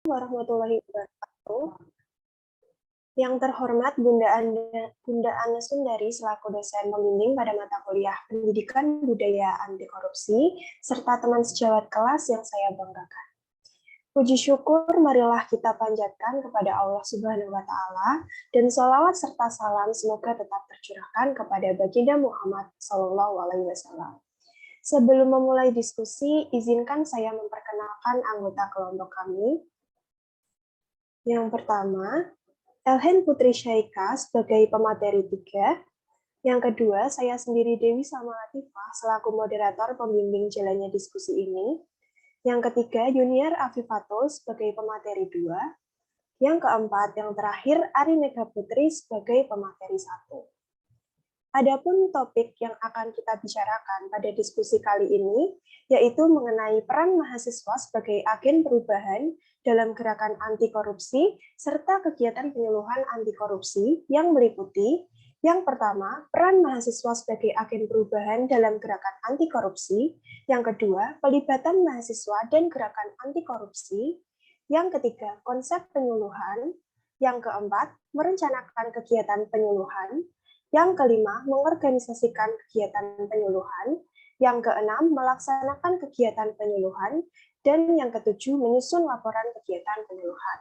warahmatullahi wabarakatuh. Yang terhormat Bunda Ana Sundari selaku dosen pembimbing pada mata kuliah Pendidikan Budaya Anti Korupsi, serta teman sejawat kelas yang saya banggakan. Puji syukur marilah kita panjatkan kepada Allah Subhanahu wa Ta'ala, dan sholawat serta salam semoga tetap tercurahkan kepada Baginda Muhammad SAW. Sebelum memulai diskusi, izinkan saya memperkenalkan anggota kelompok kami. Yang pertama, Elhen Putri Syaika sebagai pemateri 3. Yang kedua, saya sendiri Dewi Salma Latifah selaku moderator pembimbing jalannya diskusi ini. Yang ketiga, Junior Afifatul sebagai pemateri 2. Yang keempat, yang terakhir, Ari Mega Putri sebagai pemateri 1. Adapun topik yang akan kita bicarakan pada diskusi kali ini, yaitu mengenai peran mahasiswa sebagai agen perubahan dalam gerakan anti korupsi, serta kegiatan penyuluhan anti korupsi yang meliputi, yang pertama, peran mahasiswa sebagai agen perubahan dalam gerakan anti korupsi, yang kedua, pelibatan mahasiswa dan gerakan anti korupsi, yang ketiga, konsep penyuluhan, yang keempat, merencanakan kegiatan penyuluhan, yang kelima, mengorganisasikan kegiatan penyuluhan, yang keenam, melaksanakan kegiatan penyuluhan, dan yang ketujuh, menyusun laporan kegiatan penyuluhan.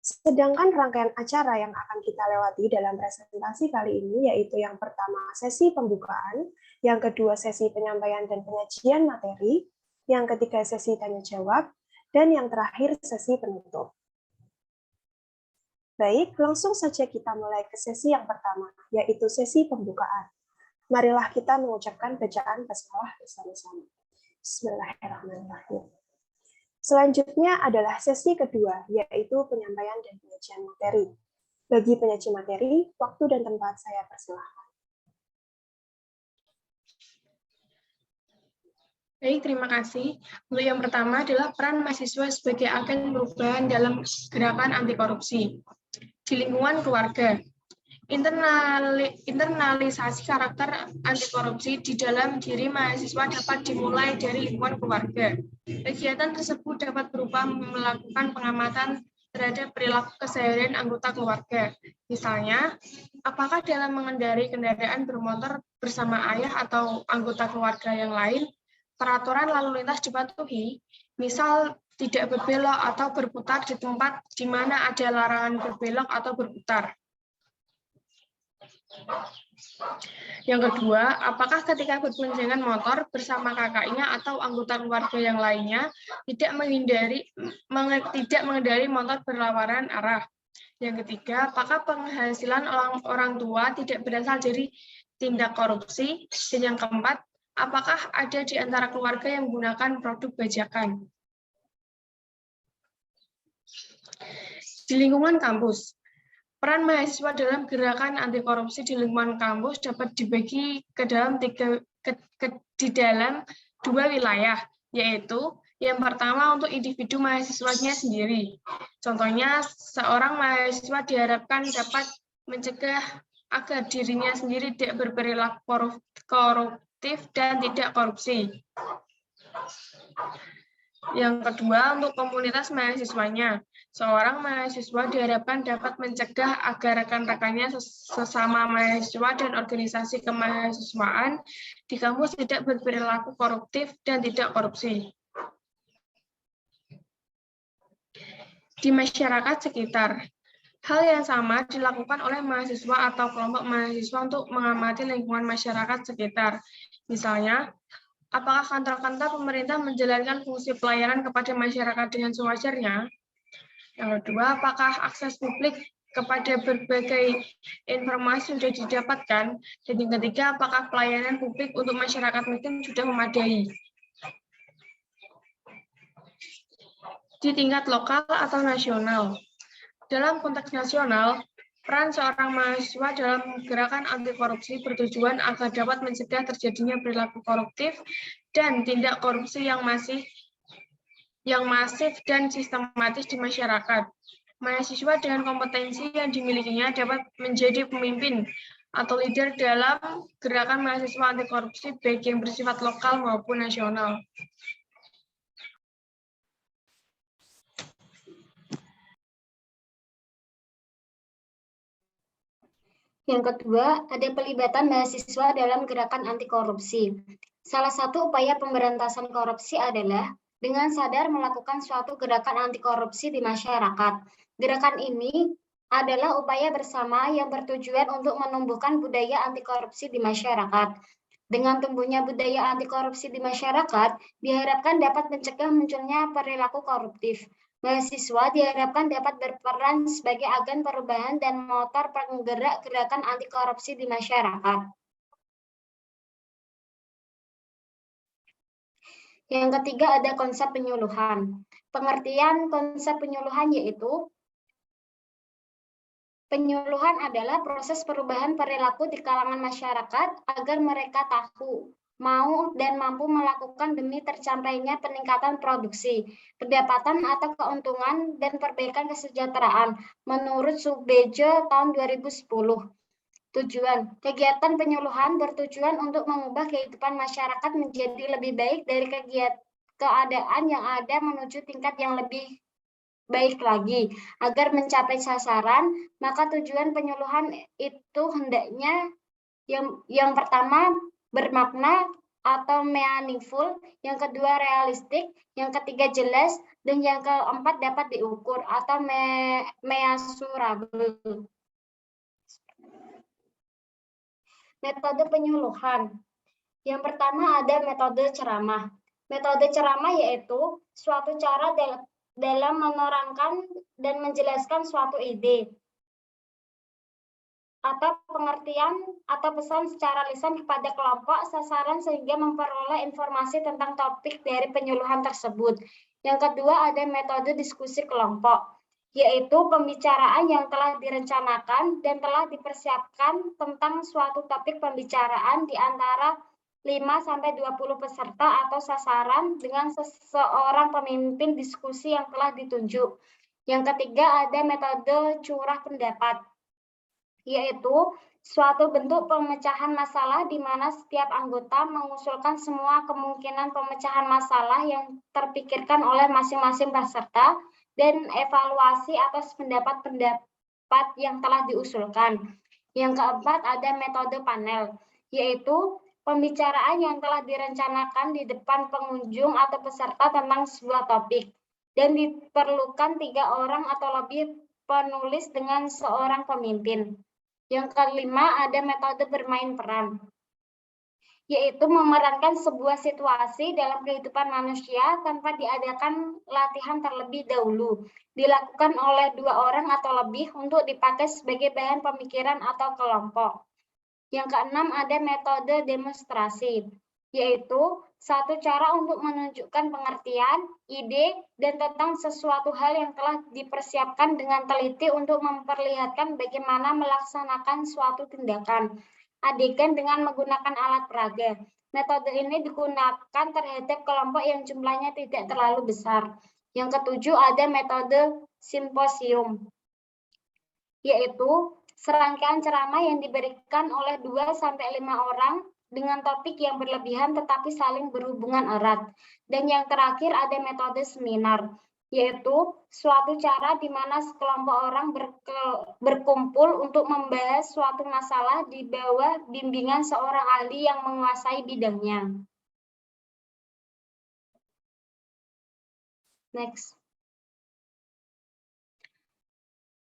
Sedangkan rangkaian acara yang akan kita lewati dalam presentasi kali ini yaitu yang pertama sesi pembukaan, yang kedua sesi penyampaian dan penyajian materi, yang ketiga sesi tanya jawab, dan yang terakhir sesi penutup. Baik, langsung saja kita mulai ke sesi yang pertama, yaitu sesi pembukaan. Marilah kita mengucapkan bacaan basmalah bersama-sama. Bismillahirrahmanirrahim. Selanjutnya adalah sesi kedua, yaitu penyampaian dan penyajian materi. Bagi penyaji materi, waktu dan tempat saya persilahkan. Baik, terima kasih. Untuk yang pertama adalah peran mahasiswa sebagai agen perubahan dalam gerakan anti korupsi. Di lingkungan keluarga, internalisasi karakter anti korupsi di dalam diri mahasiswa dapat dimulai dari lingkungan keluarga. Kegiatan tersebut dapat berupa melakukan pengamatan terhadap perilaku keseharian anggota keluarga. Misalnya, apakah dalam mengendarai kendaraan bermotor bersama ayah atau anggota keluarga yang lain, peraturan lalu lintas dipatuhi, misal tidak berbelok atau berputar di tempat di mana ada larangan berbelok atau berputar. Yang kedua, apakah ketika berboncengan motor bersama kakaknya atau anggota keluarga yang lainnya tidak mengendari motor berlawanan arah. Yang ketiga, apakah penghasilan orang tua tidak berasal dari tindak korupsi. Dan yang keempat, apakah ada di antara keluarga yang menggunakan produk bajakan. Di lingkungan kampus, peran mahasiswa dalam gerakan anti korupsi di lingkungan kampus dapat dibagi ke dalam dua wilayah, yaitu yang pertama untuk individu mahasiswanya sendiri. Contohnya, seorang mahasiswa diharapkan dapat mencegah agar dirinya sendiri tidak berperilaku koruptif dan tidak korupsi. Yang kedua, untuk komunitas mahasiswanya. Seorang mahasiswa diharapkan dapat mencegah agar rekan-rekannya sesama mahasiswa dan organisasi kemahasiswaan di kampus tidak berperilaku koruptif dan tidak korupsi. Di masyarakat sekitar, hal yang sama dilakukan oleh mahasiswa atau kelompok mahasiswa untuk mengamati lingkungan masyarakat sekitar. Misalnya, apakah kantor-kantor pemerintah menjalankan fungsi pelayanan kepada masyarakat dengan sewajarnya? Yang kedua, apakah akses publik kepada berbagai informasi sudah didapatkan? Dan yang ketiga, apakah pelayanan publik untuk masyarakat miskin sudah memadai? Di tingkat lokal atau nasional. Dalam konteks nasional, peran seorang mahasiswa dalam gerakan anti korupsi bertujuan agar dapat mencegah terjadinya perilaku koruptif dan tindak korupsi yang masif dan sistematis di masyarakat. Mahasiswa dengan kompetensi yang dimilikinya dapat menjadi pemimpin atau leader dalam gerakan mahasiswa anti korupsi baik yang bersifat lokal maupun nasional. Yang kedua, ada pelibatan mahasiswa dalam gerakan anti korupsi. Salah satu upaya pemberantasan korupsi adalah dengan sadar melakukan suatu gerakan anti korupsi di masyarakat. Gerakan ini adalah upaya bersama yang bertujuan untuk menumbuhkan budaya anti korupsi di masyarakat. Dengan tumbuhnya budaya anti korupsi di masyarakat, diharapkan dapat mencegah munculnya perilaku koruptif. Mahasiswa diharapkan dapat berperan sebagai agen perubahan dan motor penggerak gerakan anti korupsi di masyarakat. Yang ketiga ada konsep penyuluhan. Pengertian konsep penyuluhan yaitu penyuluhan adalah proses perubahan perilaku di kalangan masyarakat agar mereka tahu, mau, dan mampu melakukan demi tercapainya peningkatan produksi, pendapatan atau keuntungan, dan perbaikan kesejahteraan menurut Subbejo tahun 2010. Tujuan, kegiatan penyuluhan bertujuan untuk mengubah kehidupan masyarakat menjadi lebih baik dari keadaan yang ada menuju tingkat yang lebih baik lagi. Agar mencapai sasaran, maka tujuan penyuluhan itu hendaknya yang pertama bermakna atau meaningful, yang kedua realistik, yang ketiga jelas, dan yang keempat dapat diukur atau measurable. Metode penyuluhan. Yang pertama ada metode ceramah. Metode ceramah yaitu suatu cara dalam menerangkan dan menjelaskan suatu ide atau pengertian atau pesan secara lisan kepada kelompok sasaran sehingga memperoleh informasi tentang topik dari penyuluhan tersebut. Yang kedua ada metode diskusi kelompok, yaitu pembicaraan yang telah direncanakan dan telah dipersiapkan tentang suatu topik pembicaraan di antara 5-20 peserta atau sasaran dengan seseorang pemimpin diskusi yang telah ditunjuk. Yang ketiga ada metode curah pendapat, yaitu suatu bentuk pemecahan masalah di mana setiap anggota mengusulkan semua kemungkinan pemecahan masalah yang terpikirkan oleh masing-masing peserta dan evaluasi atas pendapat-pendapat yang telah diusulkan. Yang keempat ada metode panel, yaitu pembicaraan yang telah direncanakan di depan pengunjung atau peserta tentang sebuah topik dan diperlukan 3 orang atau lebih penulis dengan seorang pemimpin. Yang kelima ada metode bermain peran, yaitu memerankan sebuah situasi dalam kehidupan manusia tanpa diadakan latihan terlebih dahulu, dilakukan oleh 2 orang atau lebih untuk dipakai sebagai bahan pemikiran atau kelompok. Yang keenam ada metode demonstrasi, yaitu satu cara untuk menunjukkan pengertian, ide, dan tentang sesuatu hal yang telah dipersiapkan dengan teliti untuk memperlihatkan bagaimana melaksanakan suatu tindakan adegan dengan menggunakan alat peraga. Metode ini digunakan terhadap kelompok yang jumlahnya tidak terlalu besar. Yang ketujuh ada metode simposium, yaitu serangkaian ceramah yang diberikan oleh 2-5 orang dengan topik yang berlebihan tetapi saling berhubungan erat. Dan yang terakhir ada metode seminar, yaitu suatu cara di mana sekelompok orang berkumpul untuk membahas suatu masalah di bawah bimbingan seorang ahli yang menguasai bidangnya. Next.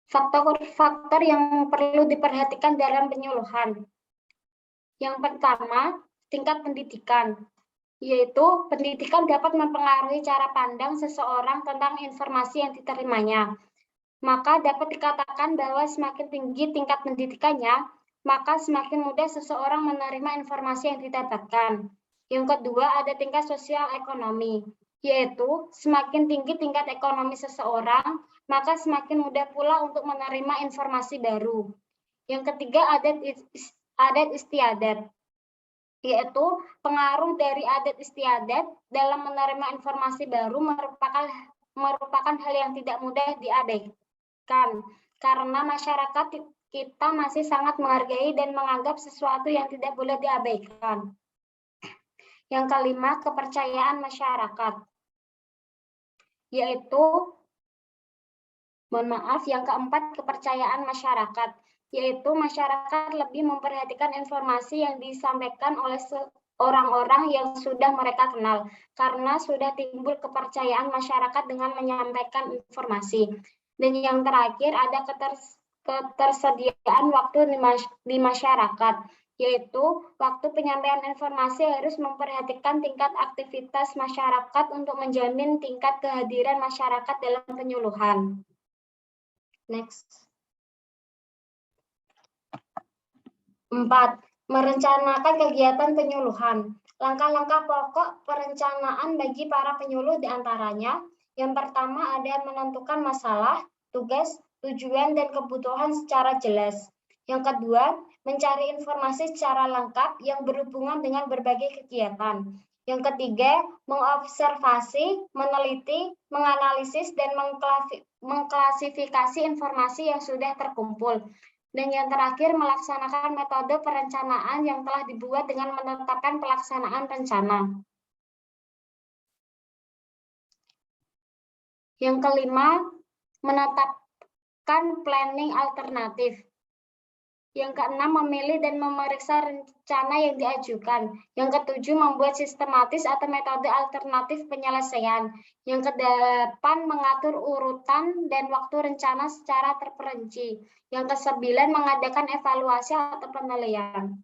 Faktor-faktor yang perlu diperhatikan dalam penyuluhan. Yang pertama, tingkat pendidikan, yaitu pendidikan dapat mempengaruhi cara pandang seseorang tentang informasi yang diterimanya. Maka dapat dikatakan bahwa semakin tinggi tingkat pendidikannya, maka semakin mudah seseorang menerima informasi yang didapatkan. Yang kedua, ada tingkat sosial ekonomi, yaitu semakin tinggi tingkat ekonomi seseorang, maka semakin mudah pula untuk menerima informasi baru. Yang ketiga, adat istiadat, yaitu pengaruh dari adat istiadat dalam menerima informasi baru merupakan hal yang tidak mudah diabaikan, karena masyarakat kita masih sangat menghargai dan menganggap sesuatu yang tidak boleh diabaikan. Yang kelima, kepercayaan masyarakat, yaitu yang keempat, kepercayaan masyarakat, yaitu masyarakat lebih memperhatikan informasi yang disampaikan oleh orang-orang yang sudah mereka kenal, karena sudah timbul kepercayaan masyarakat dengan menyampaikan informasi. Dan yang terakhir ada ketersediaan waktu di masyarakat, yaitu waktu penyampaian informasi harus memperhatikan tingkat aktivitas masyarakat untuk menjamin tingkat kehadiran masyarakat dalam penyuluhan. Next. 4. Merencanakan kegiatan penyuluhan. Langkah-langkah pokok perencanaan bagi para penyuluh diantaranya, yang pertama ada menentukan masalah, tugas, tujuan, dan kebutuhan secara jelas. Yang kedua, mencari informasi secara lengkap yang berhubungan dengan berbagai kegiatan. Yang ketiga, mengobservasi, meneliti, menganalisis, dan mengklasifikasi informasi yang sudah terkumpul. Dan yang terakhir, melaksanakan metode perencanaan yang telah dibuat dengan menetapkan pelaksanaan rencana. Yang kelima, menetapkan planning alternatif. Yang keenam, memilih dan memeriksa rencana yang diajukan. Yang ketujuh, membuat sistematis atau metode alternatif penyelesaian. Yang kedelapan, mengatur urutan dan waktu rencana secara terperinci. Yang kesembilan, mengadakan evaluasi atau penilaian.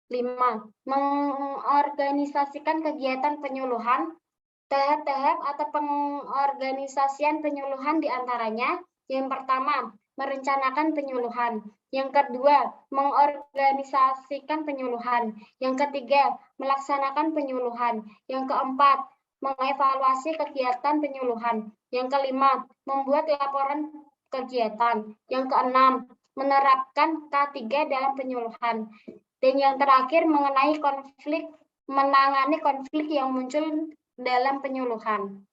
Lima, mengorganisasikan kegiatan penyuluhan. Tahap-tahap atau pengorganisasian penyuluhan diantaranya, yang pertama, merencanakan penyuluhan. Yang kedua, mengorganisasikan penyuluhan. Yang ketiga, melaksanakan penyuluhan. Yang keempat, mengevaluasi kegiatan penyuluhan. Yang kelima, membuat laporan kegiatan. Yang keenam, menerapkan K3 dalam penyuluhan. Dan yang terakhir, mengenai menangani konflik yang muncul dalam penyuluhan.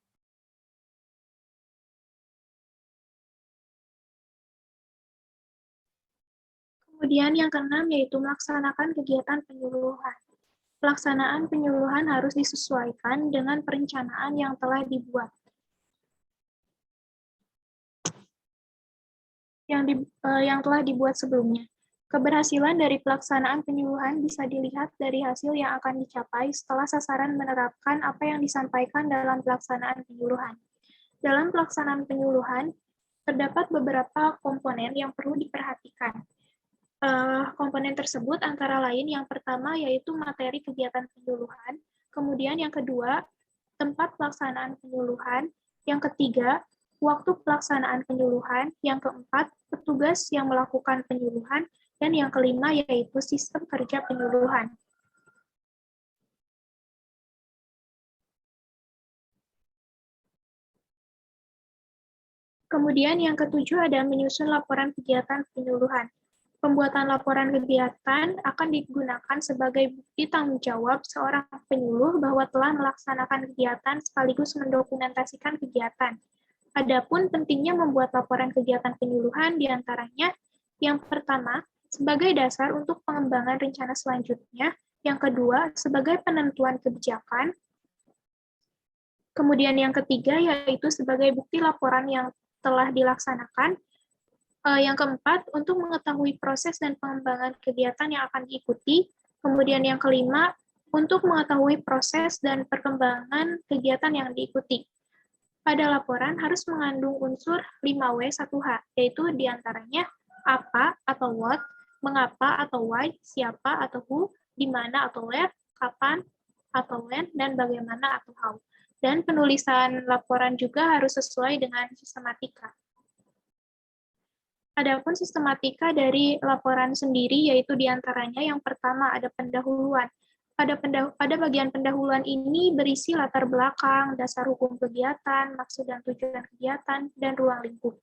Kemudian yang keenam yaitu melaksanakan kegiatan penyuluhan. Pelaksanaan penyuluhan harus disesuaikan dengan perencanaan yang telah dibuat. Yang telah dibuat sebelumnya. Keberhasilan dari pelaksanaan penyuluhan bisa dilihat dari hasil yang akan dicapai setelah sasaran menerapkan apa yang disampaikan dalam pelaksanaan penyuluhan. Dalam pelaksanaan penyuluhan, terdapat beberapa komponen yang perlu diperhatikan. Komponen tersebut antara lain yang pertama yaitu materi kegiatan penyuluhan, kemudian yang kedua, tempat pelaksanaan penyuluhan, yang ketiga, waktu pelaksanaan penyuluhan, yang keempat, petugas yang melakukan penyuluhan, dan yang kelima yaitu sistem kerja penyuluhan. Kemudian yang ketujuh ada menyusun laporan kegiatan penyuluhan. Pembuatan laporan kegiatan akan digunakan sebagai bukti tanggung jawab seorang penyuluh bahwa telah melaksanakan kegiatan sekaligus mendokumentasikan kegiatan. Adapun pentingnya membuat laporan kegiatan penyuluhan diantaranya, yang pertama, sebagai dasar untuk pengembangan rencana selanjutnya, yang kedua, sebagai penentuan kebijakan, kemudian yang ketiga yaitu sebagai bukti laporan yang telah dilaksanakan, yang keempat, untuk mengetahui proses dan pengembangan kegiatan yang akan diikuti. Kemudian yang kelima, untuk mengetahui proses dan perkembangan kegiatan yang diikuti. Pada laporan harus mengandung unsur 5W1H, yaitu diantaranya apa atau what, mengapa atau why, siapa atau who, di mana atau where, kapan atau when, dan bagaimana atau how. Dan penulisan laporan juga harus sesuai dengan sistematika. Adapun sistematika dari laporan sendiri yaitu diantaranya yang pertama ada pendahuluan. Pada bagian pendahuluan ini berisi latar belakang, dasar hukum kegiatan, maksud dan tujuan kegiatan, dan ruang lingkup.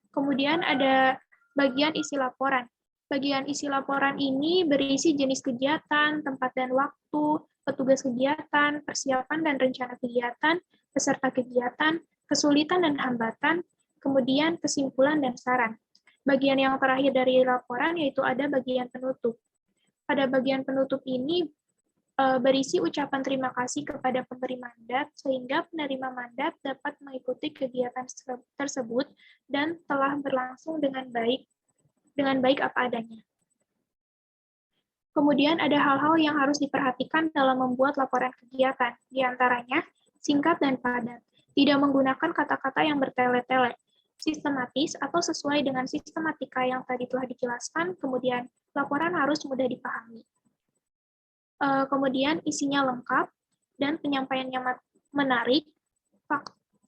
Kemudian ada bagian isi laporan. Bagian isi laporan ini berisi jenis kegiatan, tempat dan waktu, petugas kegiatan, persiapan dan rencana kegiatan, peserta kegiatan, kesulitan dan hambatan, kemudian kesimpulan dan saran. Bagian yang terakhir dari laporan yaitu ada bagian penutup. Pada bagian penutup ini berisi ucapan terima kasih kepada pemberi mandat, sehingga penerima mandat dapat mengikuti kegiatan tersebut dan telah berlangsung dengan baik apa adanya. Kemudian ada hal-hal yang harus diperhatikan dalam membuat laporan kegiatan, di antaranya singkat dan padat, tidak menggunakan kata-kata yang bertele-tele, sistematis atau sesuai dengan sistematika yang tadi telah dijelaskan, kemudian laporan harus mudah dipahami. Kemudian isinya lengkap dan penyampaiannya menarik,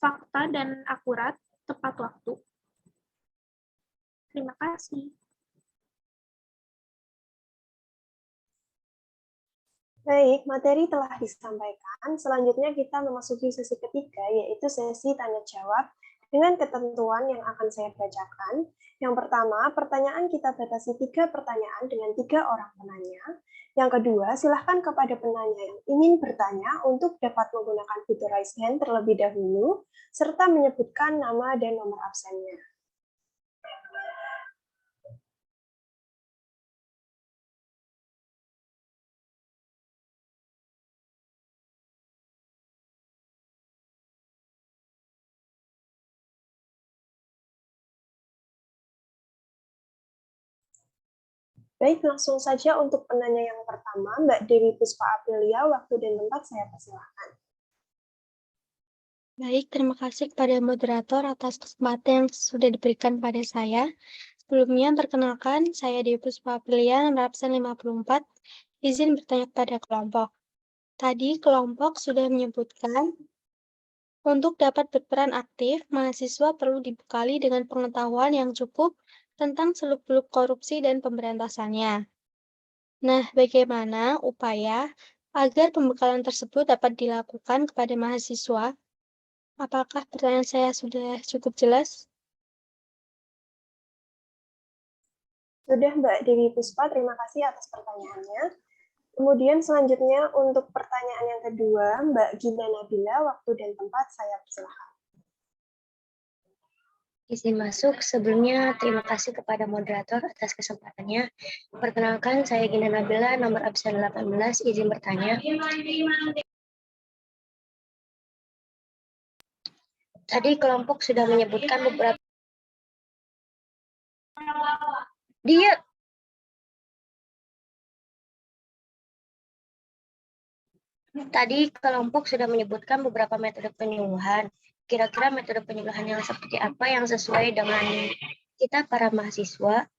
fakta dan akurat, tepat waktu. Terima kasih. Baik, materi telah disampaikan. Selanjutnya kita memasuki sesi ketiga, yaitu sesi tanya jawab dengan ketentuan yang akan saya bacakan. Yang pertama, pertanyaan kita batasi 3 pertanyaan dengan 3 orang penanya. Yang kedua, silahkan kepada penanya yang ingin bertanya untuk dapat menggunakan fitur raise hand terlebih dahulu, serta menyebutkan nama dan nomor absennya. Baik, langsung saja untuk penanya yang pertama, Mbak Dewi Puspa Aprilia, waktu dan tempat saya persilahkan. Baik, terima kasih kepada moderator atas kesempatan yang sudah diberikan pada saya. Sebelumnya, perkenalkan, saya Dewi Puspa Aprilia, nomor absen 54, izin bertanya kepada kelompok. Tadi kelompok sudah menyebutkan, untuk dapat berperan aktif, mahasiswa perlu dibekali dengan pengetahuan yang cukup tentang seluk-beluk korupsi dan pemberantasannya. Nah, bagaimana upaya agar pembekalan tersebut dapat dilakukan kepada mahasiswa? Apakah pertanyaan saya sudah cukup jelas? Sudah, Mbak Dewi Puspa, terima kasih atas pertanyaannya. Kemudian selanjutnya untuk pertanyaan yang kedua, Mbak Gina Nabila, waktu dan tempat saya persilahkan. Izin masuk. Sebelumnya, terima kasih kepada moderator atas kesempatannya. Perkenalkan, saya Gina Nabila, nomor absen 18, izin bertanya. Tadi kelompok sudah menyebutkan beberapa... Tadi kelompok sudah menyebutkan beberapa metode penyuluhan. Kira-kira metode penyuluhan yang seperti apa yang sesuai dengan kita para mahasiswa?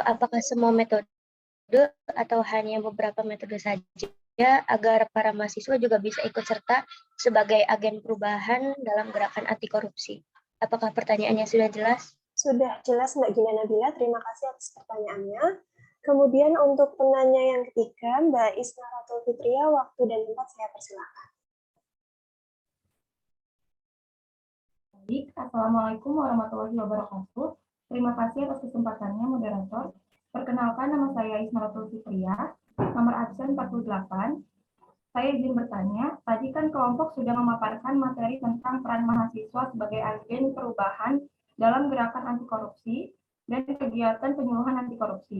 Apakah semua metode atau hanya beberapa metode saja agar para mahasiswa juga bisa ikut serta sebagai agen perubahan dalam gerakan anti korupsi? Apakah pertanyaannya sudah jelas? Sudah jelas, Mbak Gina Nabila. Terima kasih atas pertanyaannya. Kemudian untuk penanya yang ketiga, Mbak Isna Ratul Fitria, waktu dan tempat saya persilahkan. Baik, Assalamualaikum warahmatullahi wabarakatuh. Terima kasih atas kesempatannya, moderator. Perkenalkan, nama saya Isna Ratul Fitria, nomor absen 48. Saya izin bertanya, tadi kan kelompok sudah memaparkan materi tentang peran mahasiswa sebagai agen perubahan dalam gerakan anti korupsi dan kegiatan penyuluhan anti korupsi.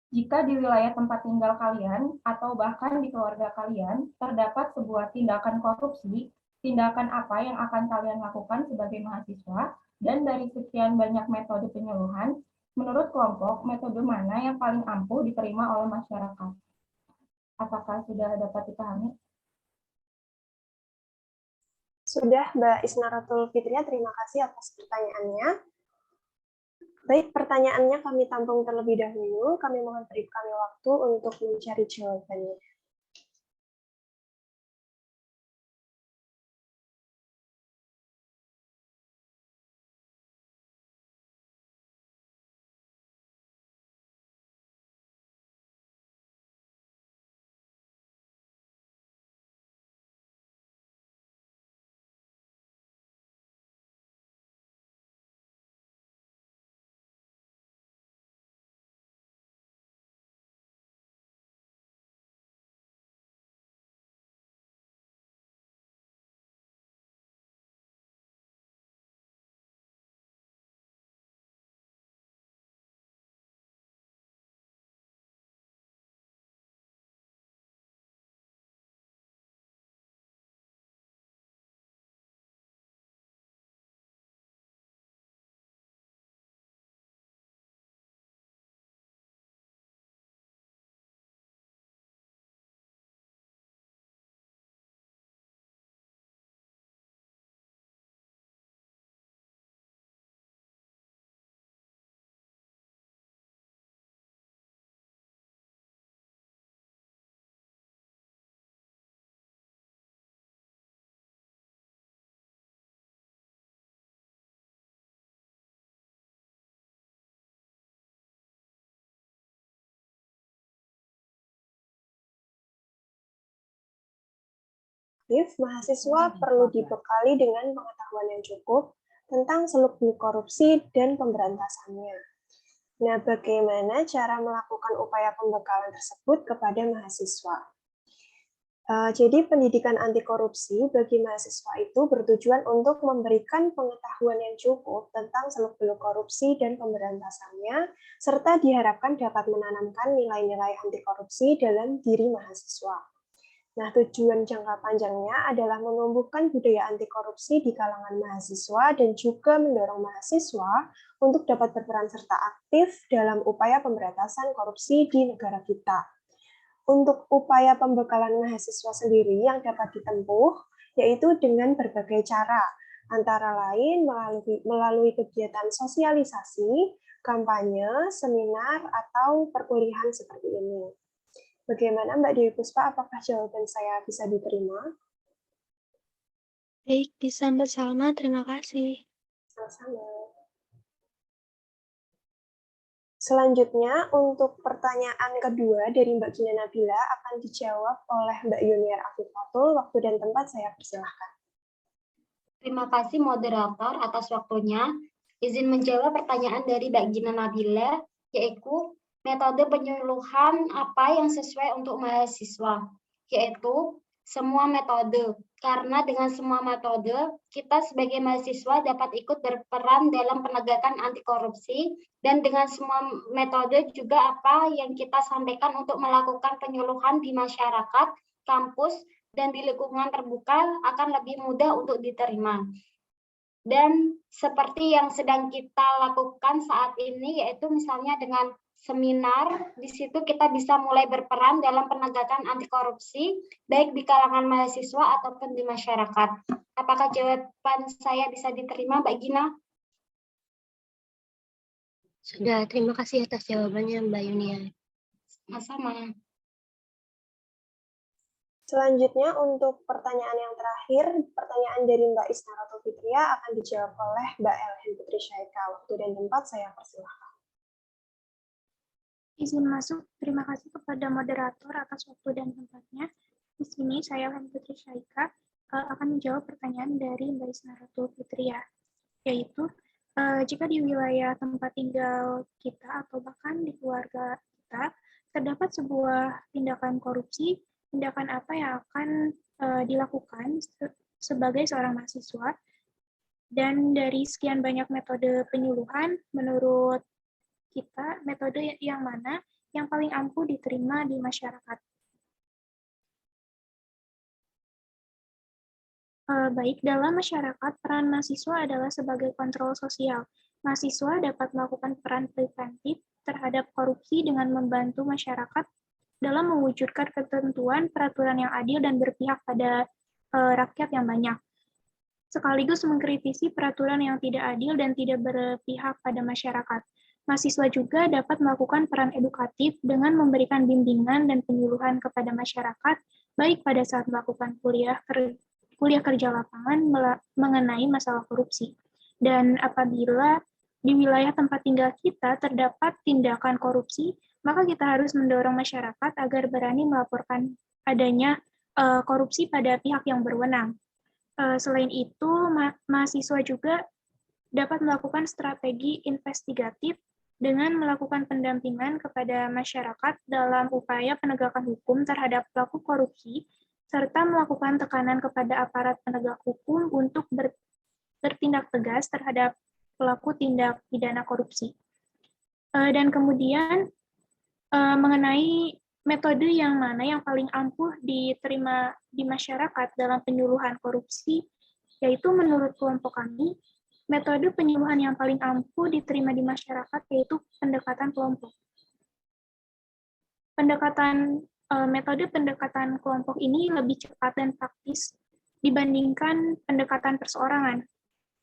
Jika di wilayah tempat tinggal kalian atau bahkan di keluarga kalian terdapat sebuah tindakan korupsi, tindakan apa yang akan kalian lakukan sebagai mahasiswa? Dan dari sekian banyak metode penyuluhan, menurut kelompok, metode mana yang paling ampuh diterima oleh masyarakat? Apakah sudah dapat dipahami? Sudah, Mbak Isna Ratul Fitria, terima kasih atas pertanyaannya. Baik, pertanyaannya kami tampung terlebih dahulu. Kami mohon beri kami waktu untuk mencari jawabannya. aktif, mahasiswa perlu dibekali dengan pengetahuan yang cukup tentang seluk-beluk korupsi dan pemberantasannya. Nah, bagaimana cara melakukan upaya pembekalan tersebut kepada mahasiswa? Jadi pendidikan anti korupsi bagi mahasiswa itu bertujuan untuk memberikan pengetahuan yang cukup tentang seluk-beluk korupsi dan pemberantasannya, serta diharapkan dapat menanamkan nilai-nilai anti korupsi dalam diri mahasiswa. Nah, tujuan jangka panjangnya adalah menumbuhkan budaya anti korupsi di kalangan mahasiswa dan juga mendorong mahasiswa untuk dapat berperan serta aktif dalam upaya pemberantasan korupsi di negara kita. Untuk upaya pembekalan mahasiswa sendiri yang dapat ditempuh, yaitu dengan berbagai cara, antara lain melalui kegiatan sosialisasi, kampanye, seminar, atau perkuliahan seperti ini. Bagaimana Mbak Dewi Puspa, apakah jawaban saya bisa diterima? Baik, bisa Mbak Salma, terima kasih. Sama-sama. Selanjutnya, untuk pertanyaan kedua dari Mbak Gina Nabila akan dijawab oleh Mbak Yuniar Afifatul. Waktu dan tempat saya persilahkan. Terima kasih moderator atas waktunya. Izin menjawab pertanyaan dari Mbak Gina Nabila, yaitu metode penyuluhan apa yang sesuai untuk mahasiswa, yaitu semua metode. Karena dengan semua metode, kita sebagai mahasiswa dapat ikut berperan dalam penegakan anti korupsi, dan dengan semua metode juga apa yang kita sampaikan untuk melakukan penyuluhan di masyarakat, kampus, dan di lingkungan terbuka akan lebih mudah untuk diterima. Dan seperti yang sedang kita lakukan saat ini, yaitu misalnya dengan seminar, di situ kita bisa mulai berperan dalam penegakan anti korupsi, baik di kalangan mahasiswa ataupun di masyarakat. Apakah jawaban saya bisa diterima, Mbak Gina? Sudah, terima kasih atas jawabannya Mbak Yunia. Sama-sama. Selanjutnya untuk pertanyaan yang terakhir, pertanyaan dari Mbak Isna Ratu Fitria akan dijawab oleh Mbak Elhen Putri Syaika. Waktu dan tempat saya persilahkan. Izin masuk, terima kasih kepada moderator atas waktu dan tempatnya. Di sini saya Elhen Putri Syaika akan menjawab pertanyaan dari Mbak Isna Ratu Fitria, yaitu jika di wilayah tempat tinggal kita atau bahkan di keluarga kita terdapat sebuah tindakan korupsi, tindakan apa yang akan dilakukan sebagai seorang mahasiswa, dan dari sekian banyak metode penyuluhan, menurut kita metode yang mana yang paling ampuh diterima di masyarakat. Baik, dalam masyarakat, peran mahasiswa adalah sebagai kontrol sosial. Mahasiswa dapat melakukan peran preventif terhadap korupsi dengan membantu masyarakat dalam mewujudkan ketentuan peraturan yang adil dan berpihak pada rakyat yang banyak, sekaligus mengkritisi peraturan yang tidak adil dan tidak berpihak pada masyarakat. Mahasiswa juga dapat melakukan peran edukatif dengan memberikan bimbingan dan penyuluhan kepada masyarakat, baik pada saat melakukan kuliah kerja lapangan mengenai masalah korupsi. Dan apabila di wilayah tempat tinggal kita terdapat tindakan korupsi, maka kita harus mendorong masyarakat agar berani melaporkan adanya korupsi pada pihak yang berwenang. Selain itu, mahasiswa juga dapat melakukan strategi investigatif dengan melakukan pendampingan kepada masyarakat dalam upaya penegakan hukum terhadap pelaku korupsi, serta melakukan tekanan kepada aparat penegak hukum untuk bertindak tegas terhadap pelaku tindak pidana korupsi. Dan kemudian mengenai metode yang mana yang paling ampuh diterima di masyarakat dalam penyuluhan korupsi, yaitu menurut kelompok kami, metode penyuluhan yang paling ampuh diterima di masyarakat yaitu pendekatan kelompok. Metode pendekatan kelompok ini lebih cepat dan praktis dibandingkan pendekatan perseorangan.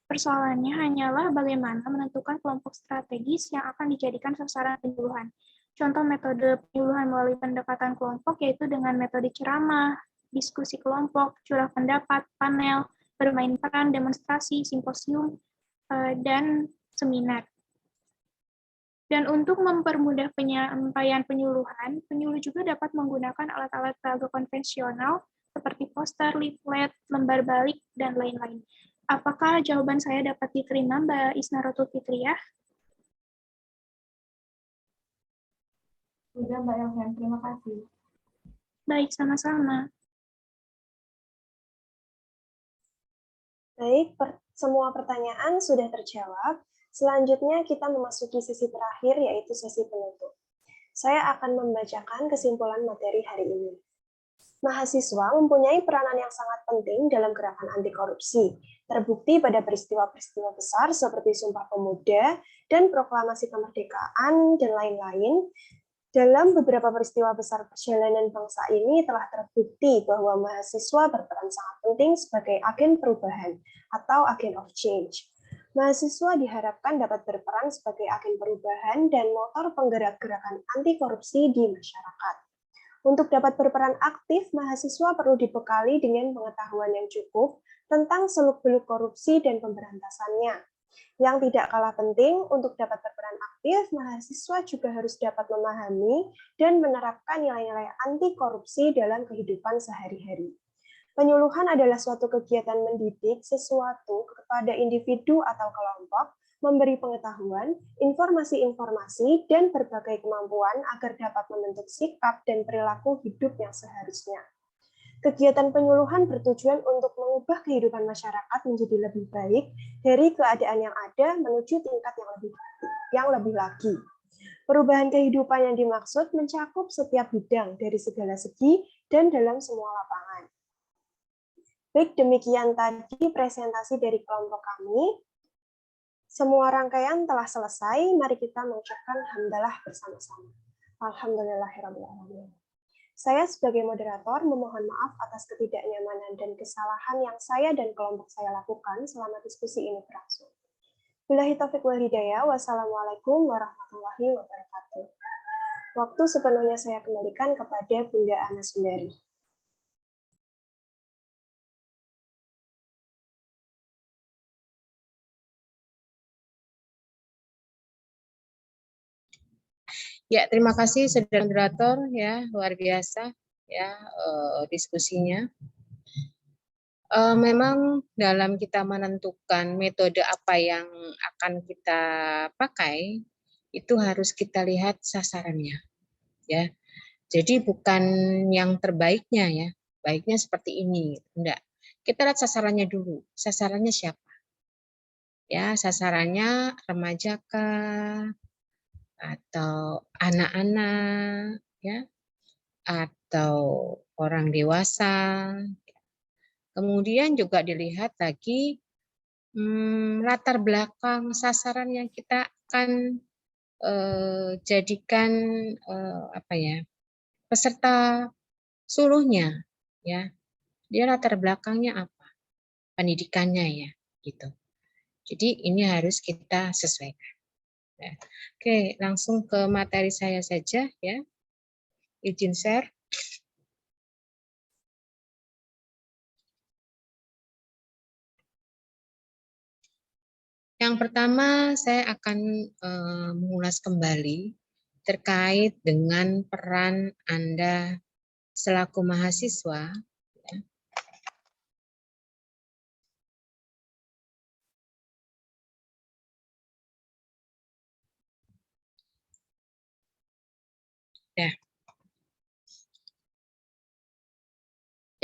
Persoalannya hanyalah bagaimana menentukan kelompok strategis yang akan dijadikan sasaran penyuluhan. Contoh metode penyuluhan melalui pendekatan kelompok yaitu dengan metode ceramah, diskusi kelompok, curah pendapat, panel, bermain peran, demonstrasi, simposium, dan seminar. Dan untuk mempermudah penyampaian penyuluhan, penyuluh juga dapat menggunakan alat-alat peraga konvensional seperti poster, leaflet, lembar balik, dan lain-lain. Apakah jawaban saya dapat diterima, Mbak Isnarotul Fitriah? Sudah, Mbak Elhen. Terima kasih. Baik, sama-sama. Baik, semua pertanyaan sudah terjawab. Selanjutnya kita memasuki sesi terakhir, yaitu sesi penutup. Saya akan membacakan kesimpulan materi hari ini. Mahasiswa mempunyai peranan yang sangat penting dalam gerakan anti korupsi, terbukti pada peristiwa-peristiwa besar seperti Sumpah Pemuda dan Proklamasi Kemerdekaan dan lain-lain. Dalam beberapa peristiwa besar perjalanan bangsa ini telah terbukti bahwa mahasiswa berperan sangat penting sebagai agen perubahan atau agen of change. Mahasiswa diharapkan dapat berperan sebagai agen perubahan dan motor penggerak gerakan anti korupsi di masyarakat. Untuk dapat berperan aktif, mahasiswa perlu dibekali dengan pengetahuan yang cukup tentang seluk-beluk korupsi dan pemberantasannya. Yang tidak kalah penting, untuk dapat berperan aktif, mahasiswa juga harus dapat memahami dan menerapkan nilai-nilai anti korupsi dalam kehidupan sehari-hari. Penyuluhan adalah suatu kegiatan mendidik sesuatu kepada individu atau kelompok, memberi pengetahuan, informasi-informasi, dan berbagai kemampuan agar dapat membentuk sikap dan perilaku hidup yang seharusnya. Kegiatan penyuluhan bertujuan untuk mengubah kehidupan masyarakat menjadi lebih baik dari keadaan yang ada menuju tingkat yang lebih lagi. Perubahan kehidupan yang dimaksud mencakup setiap bidang dari segala segi dan dalam semua lapangan. Baik, demikian tadi presentasi dari kelompok kami. Semua rangkaian telah selesai, mari kita mengucapkan hamdalah bersama-sama. Alhamdulillahirrahmanirrahim. Saya sebagai moderator memohon maaf atas ketidaknyamanan dan kesalahan yang saya dan kelompok saya lakukan selama diskusi ini berlangsung. Billahi taufiq wal hidayah, wassalamualaikum warahmatullahi wabarakatuh. Waktu sepenuhnya saya kembalikan kepada Bunda Ana Sundari. Ya, terima kasih saudara moderator ya, luar biasa ya diskusinya. Memang dalam kita menentukan metode apa yang akan kita pakai itu harus kita lihat sasarannya ya. Jadi bukan yang terbaiknya ya, baiknya seperti ini, enggak. Kita lihat sasarannya dulu. Sasarannya siapa? Ya, sasarannya remaja kah? Atau anak-anak ya, atau orang dewasa. Kemudian juga dilihat lagi latar belakang sasaran yang kita akan jadikan apa ya, peserta suluhnya ya. Dia latar belakangnya apa? Pendidikannya ya, gitu. Jadi ini harus kita sesuaikan. Ya. Oke, langsung ke materi saya saja ya. Izin share. Yang pertama saya akan mengulas kembali terkait dengan peran Anda selaku mahasiswa.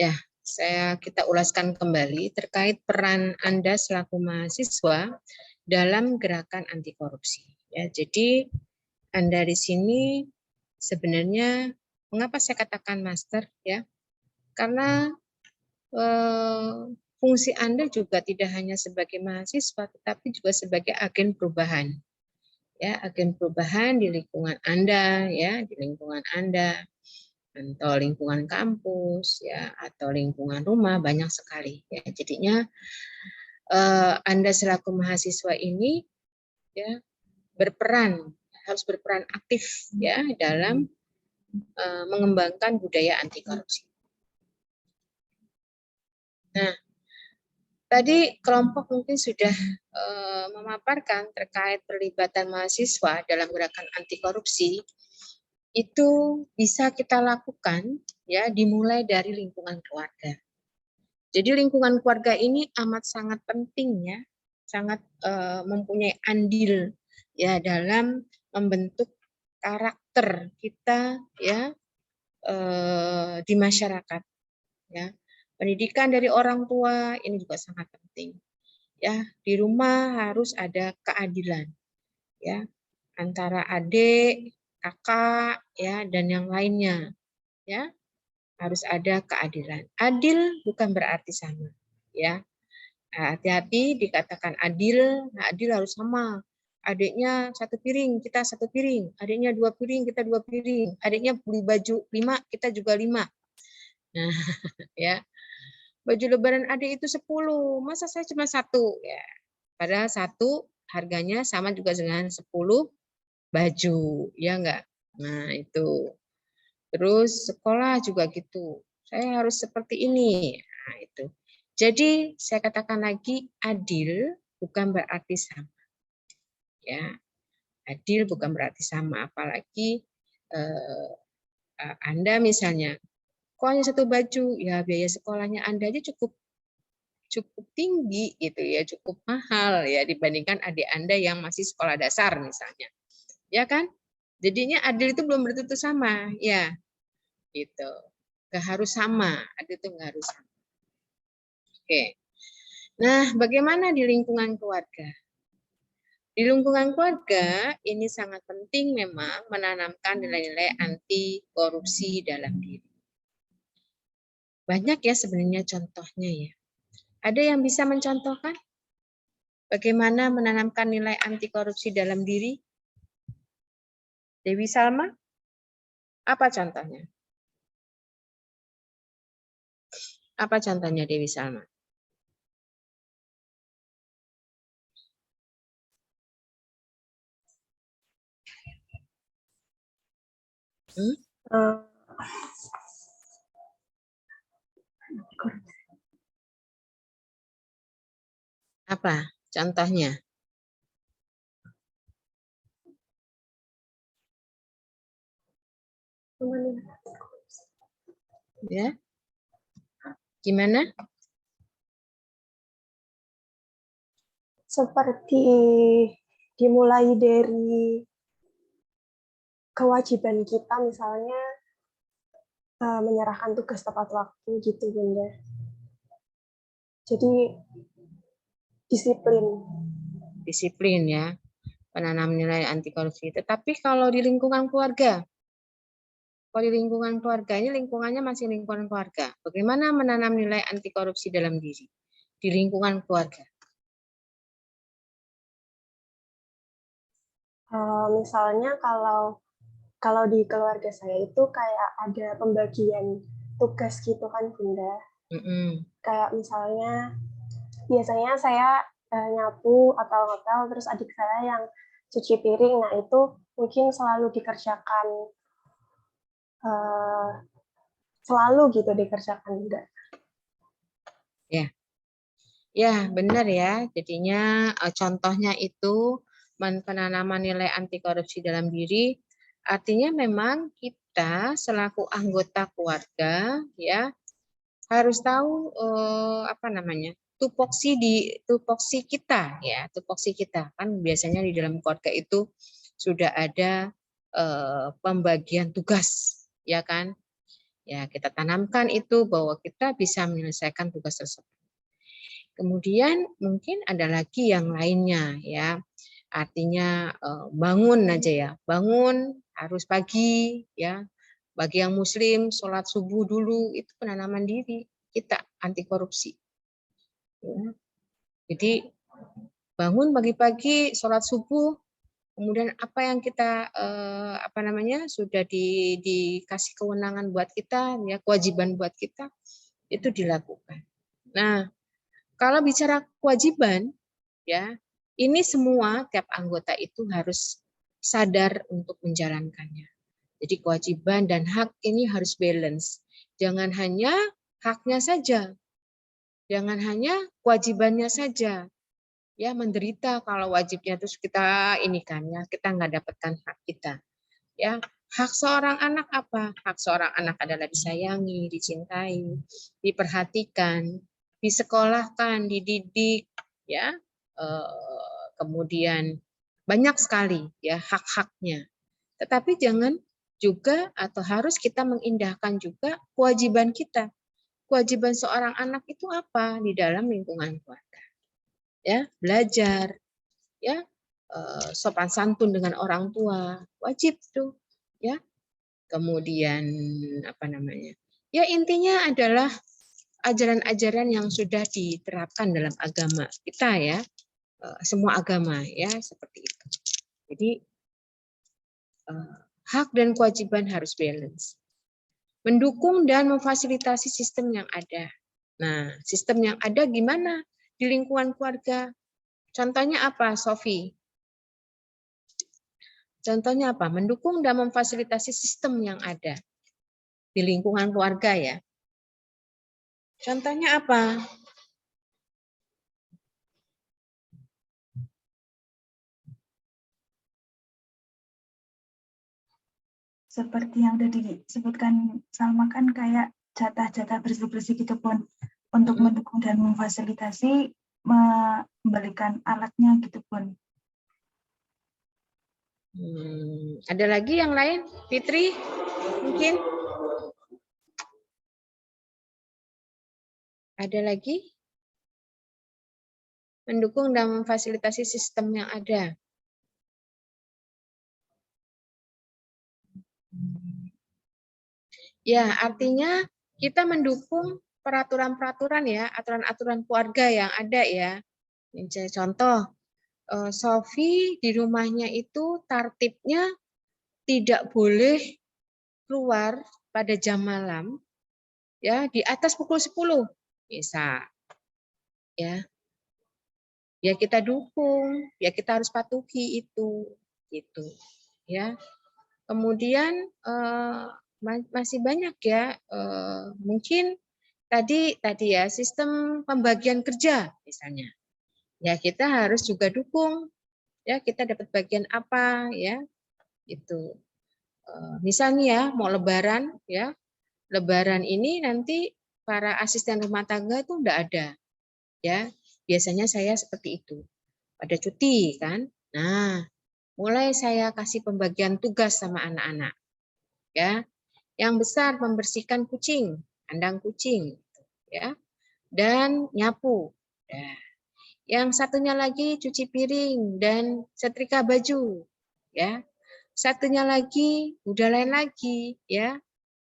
Ya. Ya, kita ulaskan kembali terkait peran Anda selaku mahasiswa dalam gerakan anti korupsi. Ya, jadi Anda di sini sebenarnya mengapa saya katakan master ya? Karena fungsi Anda juga tidak hanya sebagai mahasiswa, tetapi juga sebagai agen perubahan. Ya, agen perubahan di lingkungan Anda, ya, di lingkungan Anda, atau lingkungan kampus, ya, atau lingkungan rumah, banyak sekali. Ya, jadinya Anda selaku mahasiswa ini, ya, harus berperan aktif, ya, dalam mengembangkan budaya anti korupsi. Nah, tadi kelompok mungkin sudah memaparkan terkait perlibatan mahasiswa dalam gerakan anti korupsi. itu bisa kita lakukan ya dimulai dari lingkungan keluarga. Jadi lingkungan keluarga ini amat sangat penting ya, sangat mempunyai andil ya dalam membentuk karakter kita ya di masyarakat ya. Pendidikan dari orang tua ini juga sangat penting. Ya, di rumah harus ada keadilan ya antara adik, kakak ya dan yang lainnya ya. Harus ada keadilan. Adil bukan berarti sama ya. Hati-hati dikatakan adil, nah adil harus sama. Adiknya 1 piring, kita 1 piring. Adiknya 2 piring, kita 2 piring. Adiknya beli baju 5, kita juga 5. Nah, ya. Baju lebaran adik itu 10, masa saya cuma 1 ya. Padahal 1 harganya sama juga dengan 10 baju, ya enggak? Nah, itu. Terus sekolah juga gitu. Saya harus seperti ini. Nah, itu. Jadi saya katakan lagi adil bukan berarti sama. Ya. Adil bukan berarti sama, apalagi Anda misalnya kok hanya 1 baju, ya biaya sekolahnya Anda aja cukup tinggi gitu ya, cukup mahal ya dibandingkan adik Anda yang masih sekolah dasar misalnya. Ya kan? Jadinya adil itu belum bertentu sama, ya. Gitu. Nggak harus sama, adil itu nggak harus sama. Oke. Nah, bagaimana di lingkungan keluarga? Di lingkungan keluarga ini sangat penting memang menanamkan nilai-nilai anti korupsi dalam diri. Banyak ya sebenarnya contohnya ya. Ada yang bisa mencontohkan bagaimana menanamkan nilai anti korupsi dalam diri? Dewi Salma? Apa contohnya? Apa contohnya Dewi Salma? Apa contohnya? Ya. Gimana? Seperti dimulai dari kewajiban kita, misalnya menyerahkan tugas tepat waktu gitu, Bunda. Jadi disiplin. Disiplin ya, penanam nilai anti korupsi. Tetapi kalau di lingkungan keluarga, kalau di lingkungan keluarga ini lingkungannya masih lingkungan keluarga, bagaimana menanam nilai anti korupsi dalam diri di lingkungan keluarga? Misalnya kalau di keluarga saya itu kayak ada pembagian tugas gitu kan, Bunda. Kayak misalnya biasanya saya nyapu atau ngepel, terus adik saya yang cuci piring. Nah, itu mungkin selalu dikerjakan, selalu gitu dikerjakan juga. Ya, benar ya. Jadinya contohnya itu penanaman nilai anti korupsi dalam diri. Artinya memang kita selaku anggota keluarga ya harus tahu tupoksi kita ya, tupoksi kita kan biasanya di dalam keluarga itu sudah ada pembagian tugas ya kan. Ya, kita tanamkan itu bahwa kita bisa menyelesaikan tugas tersebut. Kemudian mungkin ada lagi yang lainnya ya. Artinya bangun aja ya. Bangun harus pagi ya. Bagi yang muslim sholat subuh dulu itu penanaman diri kita anti korupsi. Ya. Jadi bangun pagi-pagi sholat subuh, kemudian apa yang kita sudah dikasih kewenangan buat kita ya, kewajiban buat kita itu dilakukan. Nah, kalau bicara kewajiban, ya, ini semua tiap anggota itu harus sadar untuk menjalankannya. Jadi kewajiban dan hak ini harus balance. Jangan hanya haknya saja, jangan hanya kewajibannya saja. Ya menderita kalau wajibnya terus kita ini kan ya kita nggak dapatkan hak kita. Ya Hak seorang anak apa? Hak seorang anak adalah disayangi, dicintai, diperhatikan, disekolahkan, dididik, ya. Kemudian banyak sekali ya hak-haknya. Tetapi jangan juga atau harus kita mengindahkan juga kewajiban kita. Kewajiban seorang anak itu apa di dalam lingkungan keluarga? Ya, belajar, ya, sopan santun dengan orang tua, wajib tuh, ya. Kemudian apa namanya? Ya intinya adalah ajaran-ajaran yang sudah diterapkan dalam agama kita ya, semua agama ya seperti itu. Jadi hak dan kewajiban harus balance. Mendukung dan memfasilitasi sistem yang ada. Nah, sistem yang ada gimana di lingkungan keluarga? Contohnya apa, Sofi? Contohnya apa? Mendukung dan memfasilitasi sistem yang ada di lingkungan keluarga ya. Contohnya apa? Seperti yang sudah disebutkan Salma kan kayak jatah-jatah bersih-bersih gitu pun untuk mendukung dan memfasilitasi membelikan alatnya gitu pun. Ada lagi yang lain? Fitri mungkin? Ada lagi? Mendukung dan memfasilitasi sistem yang ada. Ya, artinya kita mendukung peraturan-peraturan ya, aturan-aturan keluarga yang ada ya. Contoh, Sofi di rumahnya itu tertibnya tidak boleh keluar pada jam malam ya di atas pukul 10 misal. Ya. Ya kita dukung, ya kita harus patuhi itu gitu. Ya. Kemudian masih banyak ya, mungkin tadi ya sistem pembagian kerja misalnya, ya kita harus juga dukung, ya kita dapat bagian apa ya, itu misalnya ya mau Lebaran ya, Lebaran ini nanti para asisten rumah tangga itu enggak ada, ya biasanya saya seperti itu, pada cuti kan, nah mulai saya kasih pembagian tugas sama anak-anak, ya. Yang besar membersihkan kucing, kandang kucing, ya, dan nyapu. Nah, yang satunya lagi cuci piring dan setrika baju, ya. Satunya lagi udah lain lagi, ya.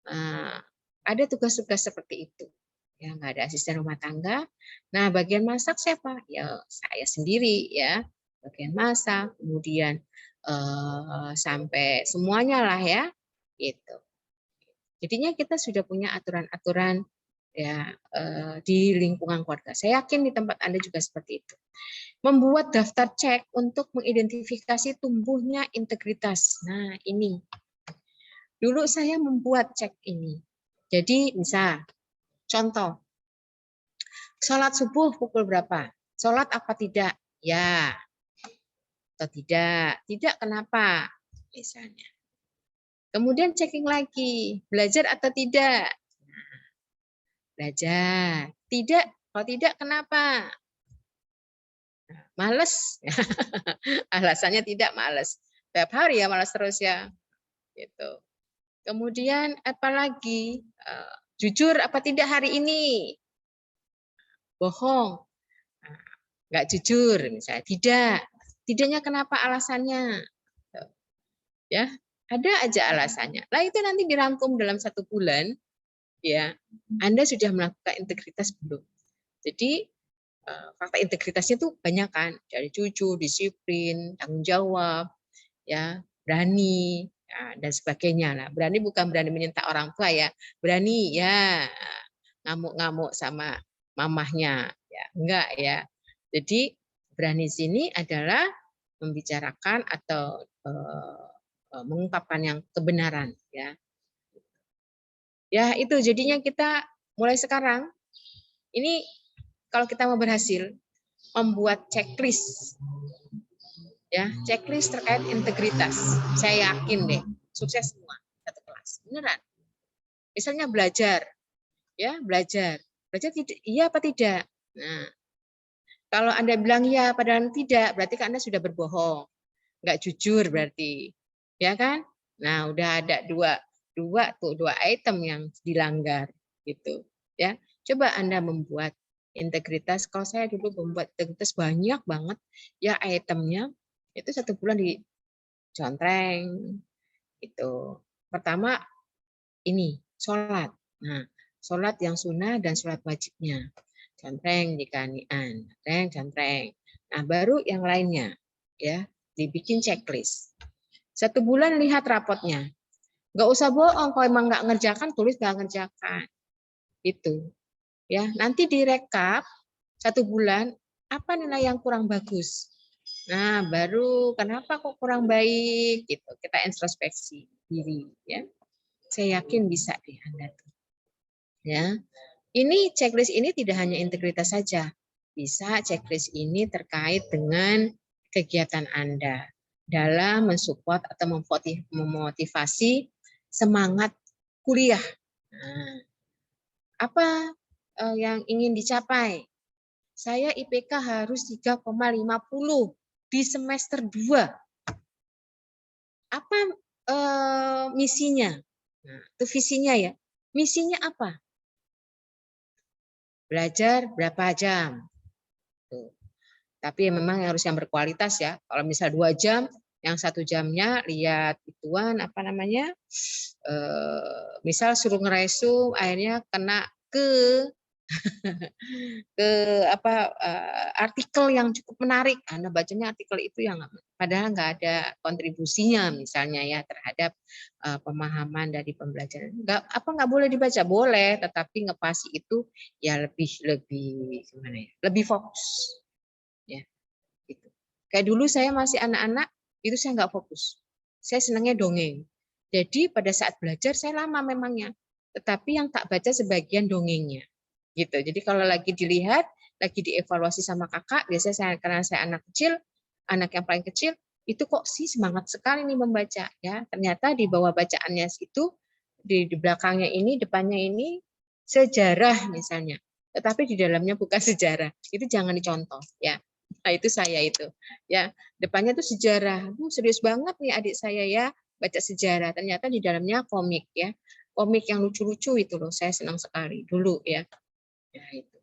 Nah, ada tugas-tugas seperti itu. Ya, nggak ada asisten rumah tangga. Nah, bagian masak siapa? Ya, saya sendiri, ya. Bagian masak, kemudian sampai semuanya lah, ya, gitu. Jadinya kita sudah punya aturan-aturan ya di lingkungan keluarga. Saya yakin di tempat Anda juga seperti itu. Membuat daftar cek untuk mengidentifikasi tumbuhnya integritas. Nah, ini. Dulu saya membuat cek ini. Jadi, misal, contoh, sholat subuh pukul berapa? Sholat apa tidak? Ya. Atau tidak? Tidak, kenapa? Misalnya. Kemudian checking lagi, belajar atau tidak? Nah, belajar. Tidak, kalau tidak kenapa? Nah, males. Alasannya tidak, males. Tiap hari ya males terus ya. Gitu. Kemudian apalagi? Jujur apa tidak hari ini? Bohong. Nah, nggak jujur misalnya. Tidak. Tidaknya kenapa alasannya? Ya. Ada aja alasannya. Lah itu nanti dirangkum dalam 1 bulan, ya. Anda sudah melakukan integritas belum? Jadi fakta integritasnya itu banyak kan, dari jujur, disiplin, tanggung jawab, ya, berani, ya, dan sebagainya lah. Berani bukan berani menyentak orang tua ya, berani ya ngamuk-ngamuk sama mamahnya, ya enggak ya. Jadi berani sini adalah membicarakan atau mengungkapkan yang kebenaran ya. Ya itu jadinya kita mulai sekarang ini kalau kita mau berhasil membuat checklist ya, checklist terkait integritas. Saya yakin deh sukses semua satu kelas. Beneran. Misalnya belajar, ya belajar tidak, iya apa tidak? Nah, kalau Anda bilang ya padahal tidak, berarti kan Anda sudah berbohong, nggak jujur berarti, ya kan? Nah, udah ada dua item yang dilanggar, gitu, ya. Coba Anda membuat integritas. Kalau saya dulu membuat integritas banyak banget, ya itemnya itu 1 bulan dicontreng, itu. Pertama ini sholat. Nah, sholat yang sunnah dan sholat wajibnya. Contreng di kanian, contreng. Nah, baru yang lainnya, ya, dibikin checklist. 1 bulan lihat rapotnya. Nggak usah bohong, kalau emang nggak ngerjakan, tulis nggak ngerjakan. Itu. Ya, nanti direkap 1 bulan, apa nilai yang kurang bagus. Nah, baru kenapa kok kurang baik, gitu. Kita introspeksi diri, ya. Saya yakin bisa di Anda tuh. Ya. Ini checklist ini tidak hanya integritas saja. Bisa checklist ini terkait dengan kegiatan Anda dalam mensupport atau memotivasi semangat kuliah. Nah, apa yang ingin dicapai? Saya IPK harus 3,50 di semester 2. Apa misinya? Nah, itu visinya ya. Misinya apa? Belajar berapa jam? Tuh. Tapi memang harus yang berkualitas ya. Kalau misal 2 jam, yang 1 jamnya lihat ituan apa namanya? Misal suruh ngeresum, akhirnya kena ke artikel yang cukup menarik. Anda bacanya artikel itu yang padahal nggak ada kontribusinya misalnya ya terhadap pemahaman dari pembelajaran. Nggak boleh dibaca, boleh, tetapi ngepasi itu ya lebih gimana ya? Lebih fokus. Ya. Gitu. Kayak dulu saya masih anak-anak, itu saya nggak fokus. Saya senangnya dongeng. Jadi pada saat belajar saya lama memangnya, tetapi yang tak baca sebagian dongengnya. Gitu. Jadi kalau lagi dilihat, lagi dievaluasi sama kakak, biasanya karena saya anak kecil, anak yang paling kecil, itu kok sih semangat sekali nih membaca ya. Ternyata di bawah bacaannya itu di belakangnya ini, depannya ini sejarah misalnya. Tetapi di dalamnya bukan sejarah. Itu jangan dicontoh ya. Nah, itu saya itu. Ya, depannya tuh sejarah. Serius banget nih adik saya ya baca sejarah. Ternyata di dalamnya komik ya. Komik yang lucu-lucu itu loh. Saya senang sekali dulu ya. Ya, itu.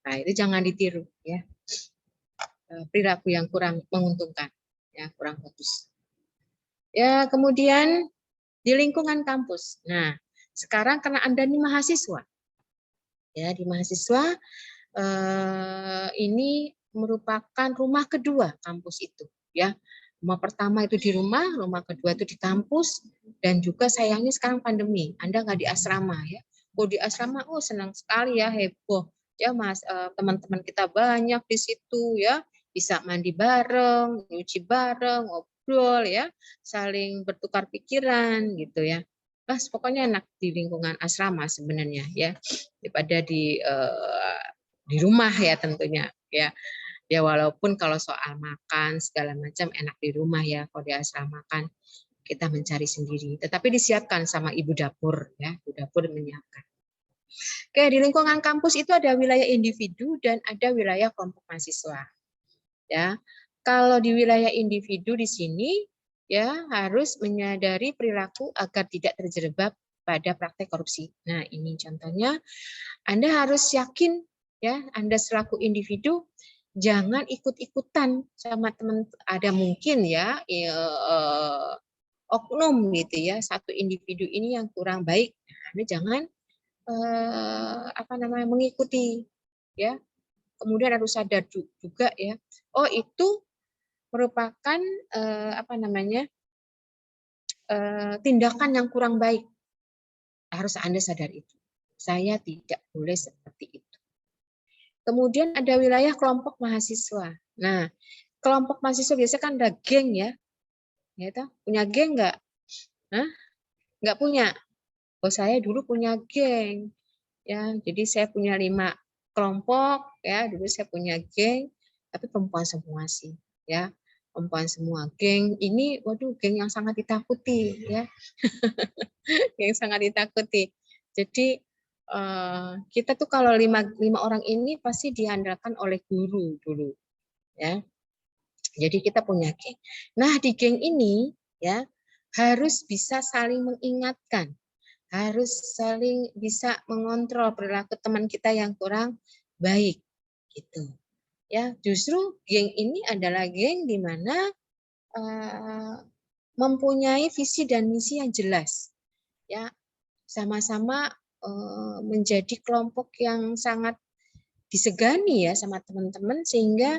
Nah, itu jangan ditiru ya. Perilaku yang kurang menguntungkan, ya, kurang bagus. Ya, kemudian di lingkungan kampus. Nah, sekarang karena Anda ini mahasiswa. Ya, di mahasiswa ini merupakan rumah kedua kampus itu, ya. Rumah pertama itu di rumah kedua itu di kampus, dan juga sayangnya sekarang pandemi. Anda nggak di asrama ya. Oh, di asrama, oh senang sekali ya, heboh. Ya Mas, teman-teman kita banyak di situ ya, bisa mandi bareng, nyuci bareng, ngobrol ya, saling bertukar pikiran gitu ya. Mas, pokoknya enak di lingkungan asrama sebenarnya ya, daripada di rumah ya tentunya ya. Ya walaupun kalau soal makan segala macam enak di rumah ya, kalau di asrama kan kita mencari sendiri. Tetapi disiapkan sama ibu dapur ya, ibu dapur menyiapkan. Oke, di lingkungan kampus itu ada wilayah individu dan ada wilayah kelompok mahasiswa. Ya, kalau di wilayah individu di sini ya harus menyadari perilaku agar tidak terjebak pada praktek korupsi. Nah, ini contohnya Anda harus yakin ya, Anda selaku individu jangan ikut-ikutan sama teman. Ada mungkin ya oknum gitu ya, satu individu ini yang kurang baik. Anda jangan mengikuti ya. Kemudian harus sadar juga ya, oh itu merupakan tindakan yang kurang baik. Harus Anda sadar itu. Saya tidak boleh seperti itu. Kemudian ada wilayah kelompok mahasiswa. Nah, kelompok mahasiswa biasanya kan ada geng ya. Ya toh? Punya geng nggak? Hah? Nggak punya. Oh, saya dulu punya geng. Ya, jadi saya punya 5 kelompok ya, dulu saya punya geng, tapi perempuan semua sih, ya. perempuan semua. Geng ini, waduh, geng yang sangat ditakuti, ya. Yang sangat ditakuti. Jadi kita tuh kalau lima orang ini pasti diandalkan oleh guru dulu, ya. Jadi kita punya geng. Nah, di geng ini ya harus bisa saling mengingatkan, harus saling bisa mengontrol perilaku teman kita yang kurang baik, gitu. Ya, justru geng ini adalah geng di mana mempunyai visi dan misi yang jelas, ya, sama-sama menjadi kelompok yang sangat disegani ya sama teman-teman, sehingga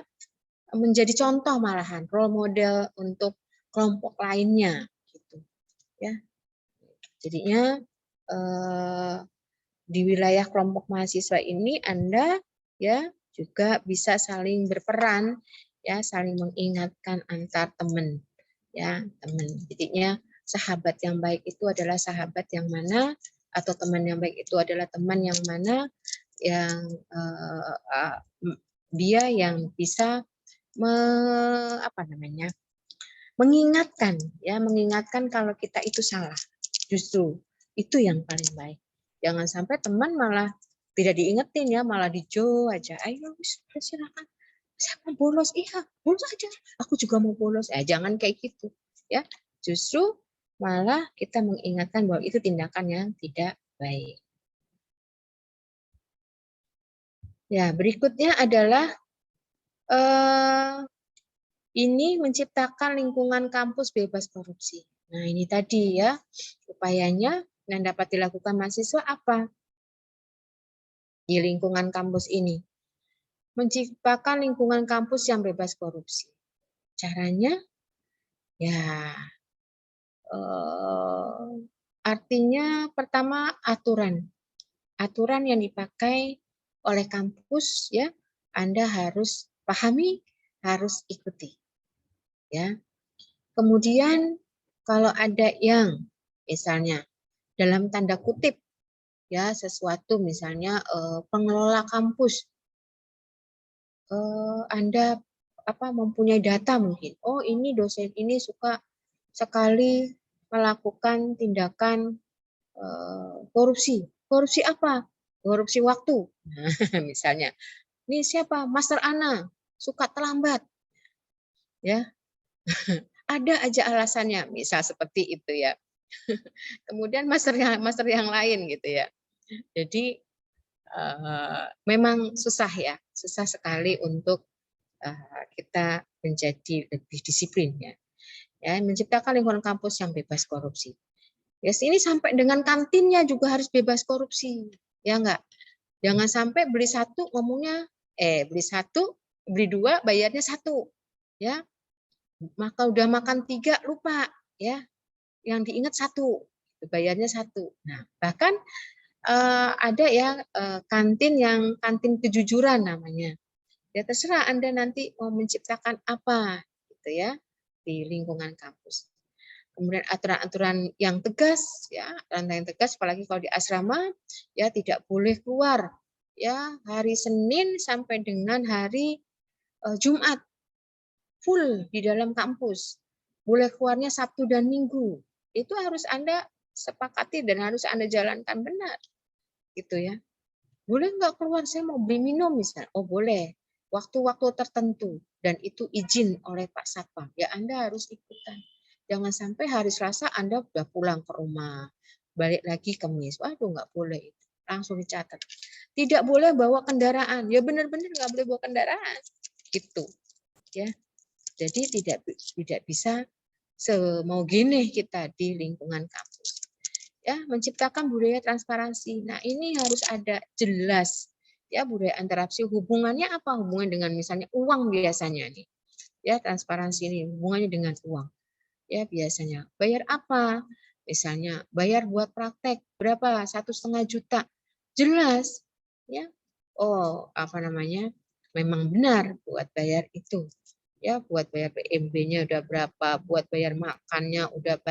menjadi contoh malahan role model untuk kelompok lainnya, gitu, ya. Jadinya di wilayah kelompok mahasiswa ini Anda ya juga bisa saling berperan, ya, saling mengingatkan antar teman, ya, teman. Jadinya sahabat yang baik itu adalah sahabat yang mana, atau teman yang baik itu adalah teman yang mana yang dia yang bisa mengingatkan, ya, mengingatkan kalau kita itu salah. Justru itu yang paling baik. Jangan sampai teman malah tidak diingetin, ya, malah dijo aja. Ayo silakan. Saya mau bolos, iya bolos aja. Aku juga mau bolos. Jangan kayak gitu, ya. Justru malah kita mengingatkan bahwa itu tindakan yang tidak baik. Ya, berikutnya adalah ini menciptakan lingkungan kampus bebas korupsi. Nah, ini tadi ya, upayanya yang dapat dilakukan mahasiswa apa? Di lingkungan kampus ini. Menciptakan lingkungan kampus yang bebas korupsi. Caranya, ya, artinya pertama aturan. Aturan yang dipakai oleh kampus, ya, Anda harus pahami, harus ikuti. Ya. Kemudian kalau ada yang misalnya dalam tanda kutip ya sesuatu misalnya pengelola kampus Anda mempunyai data mungkin, oh ini dosen ini suka sekali melakukan tindakan korupsi. Korupsi apa? Korupsi waktu. Nah, misalnya, ini siapa? Master Ana suka terlambat. Ya. Ada aja alasannya, misal seperti itu ya. Kemudian master yang lain gitu ya. Jadi memang susah ya, susah sekali untuk kita menjadi lebih disiplin ya. Ya, menciptakan lingkungan kampus yang bebas korupsi. Ya, ini sampai dengan kantinnya juga harus bebas korupsi, ya enggak? Jangan sampai beli satu ngomongnya beli satu, beli dua bayarnya satu, ya. Maka udah makan 3 lupa, ya. Yang diingat 1, bayarnya 1. Nah, bahkan ada ya kantin yang kantin kejujuran namanya. Ya terserah Anda nanti mau menciptakan apa gitu ya di lingkungan kampus. Kemudian aturan-aturan yang tegas ya, aturan yang tegas apalagi kalau di asrama ya tidak boleh keluar ya hari Senin sampai dengan hari Jumat. Full di dalam kampus. Boleh keluarnya Sabtu dan Minggu. Itu harus Anda sepakati dan harus Anda jalankan benar. Gitu ya. Boleh nggak keluar, saya mau beli minum misalnya. Oh boleh. Waktu-waktu tertentu. Dan itu izin oleh Pak Satpam. Ya Anda harus ikutan. Jangan sampai hari Selasa Anda udah pulang ke rumah. Balik lagi Kamis. Waduh nggak boleh itu. Langsung dicatat. Tidak boleh bawa kendaraan. Ya benar-benar nggak boleh bawa kendaraan. Gitu. Ya. Jadi tidak bisa semau gini kita di lingkungan kampus. Ya, menciptakan budaya transparansi. Nah, ini harus ada jelas ya budaya interaksi. Hubungannya apa? Hubungan dengan misalnya uang biasanya nih. Ya, transparansi ini hubungannya dengan uang. Ya, biasanya bayar apa? Misalnya bayar buat praktek berapa? 1,5 juta. Jelas ya. Oh, memang benar buat bayar itu. Ya, buat bayar PMB-nya udah berapa, buat bayar makannya udah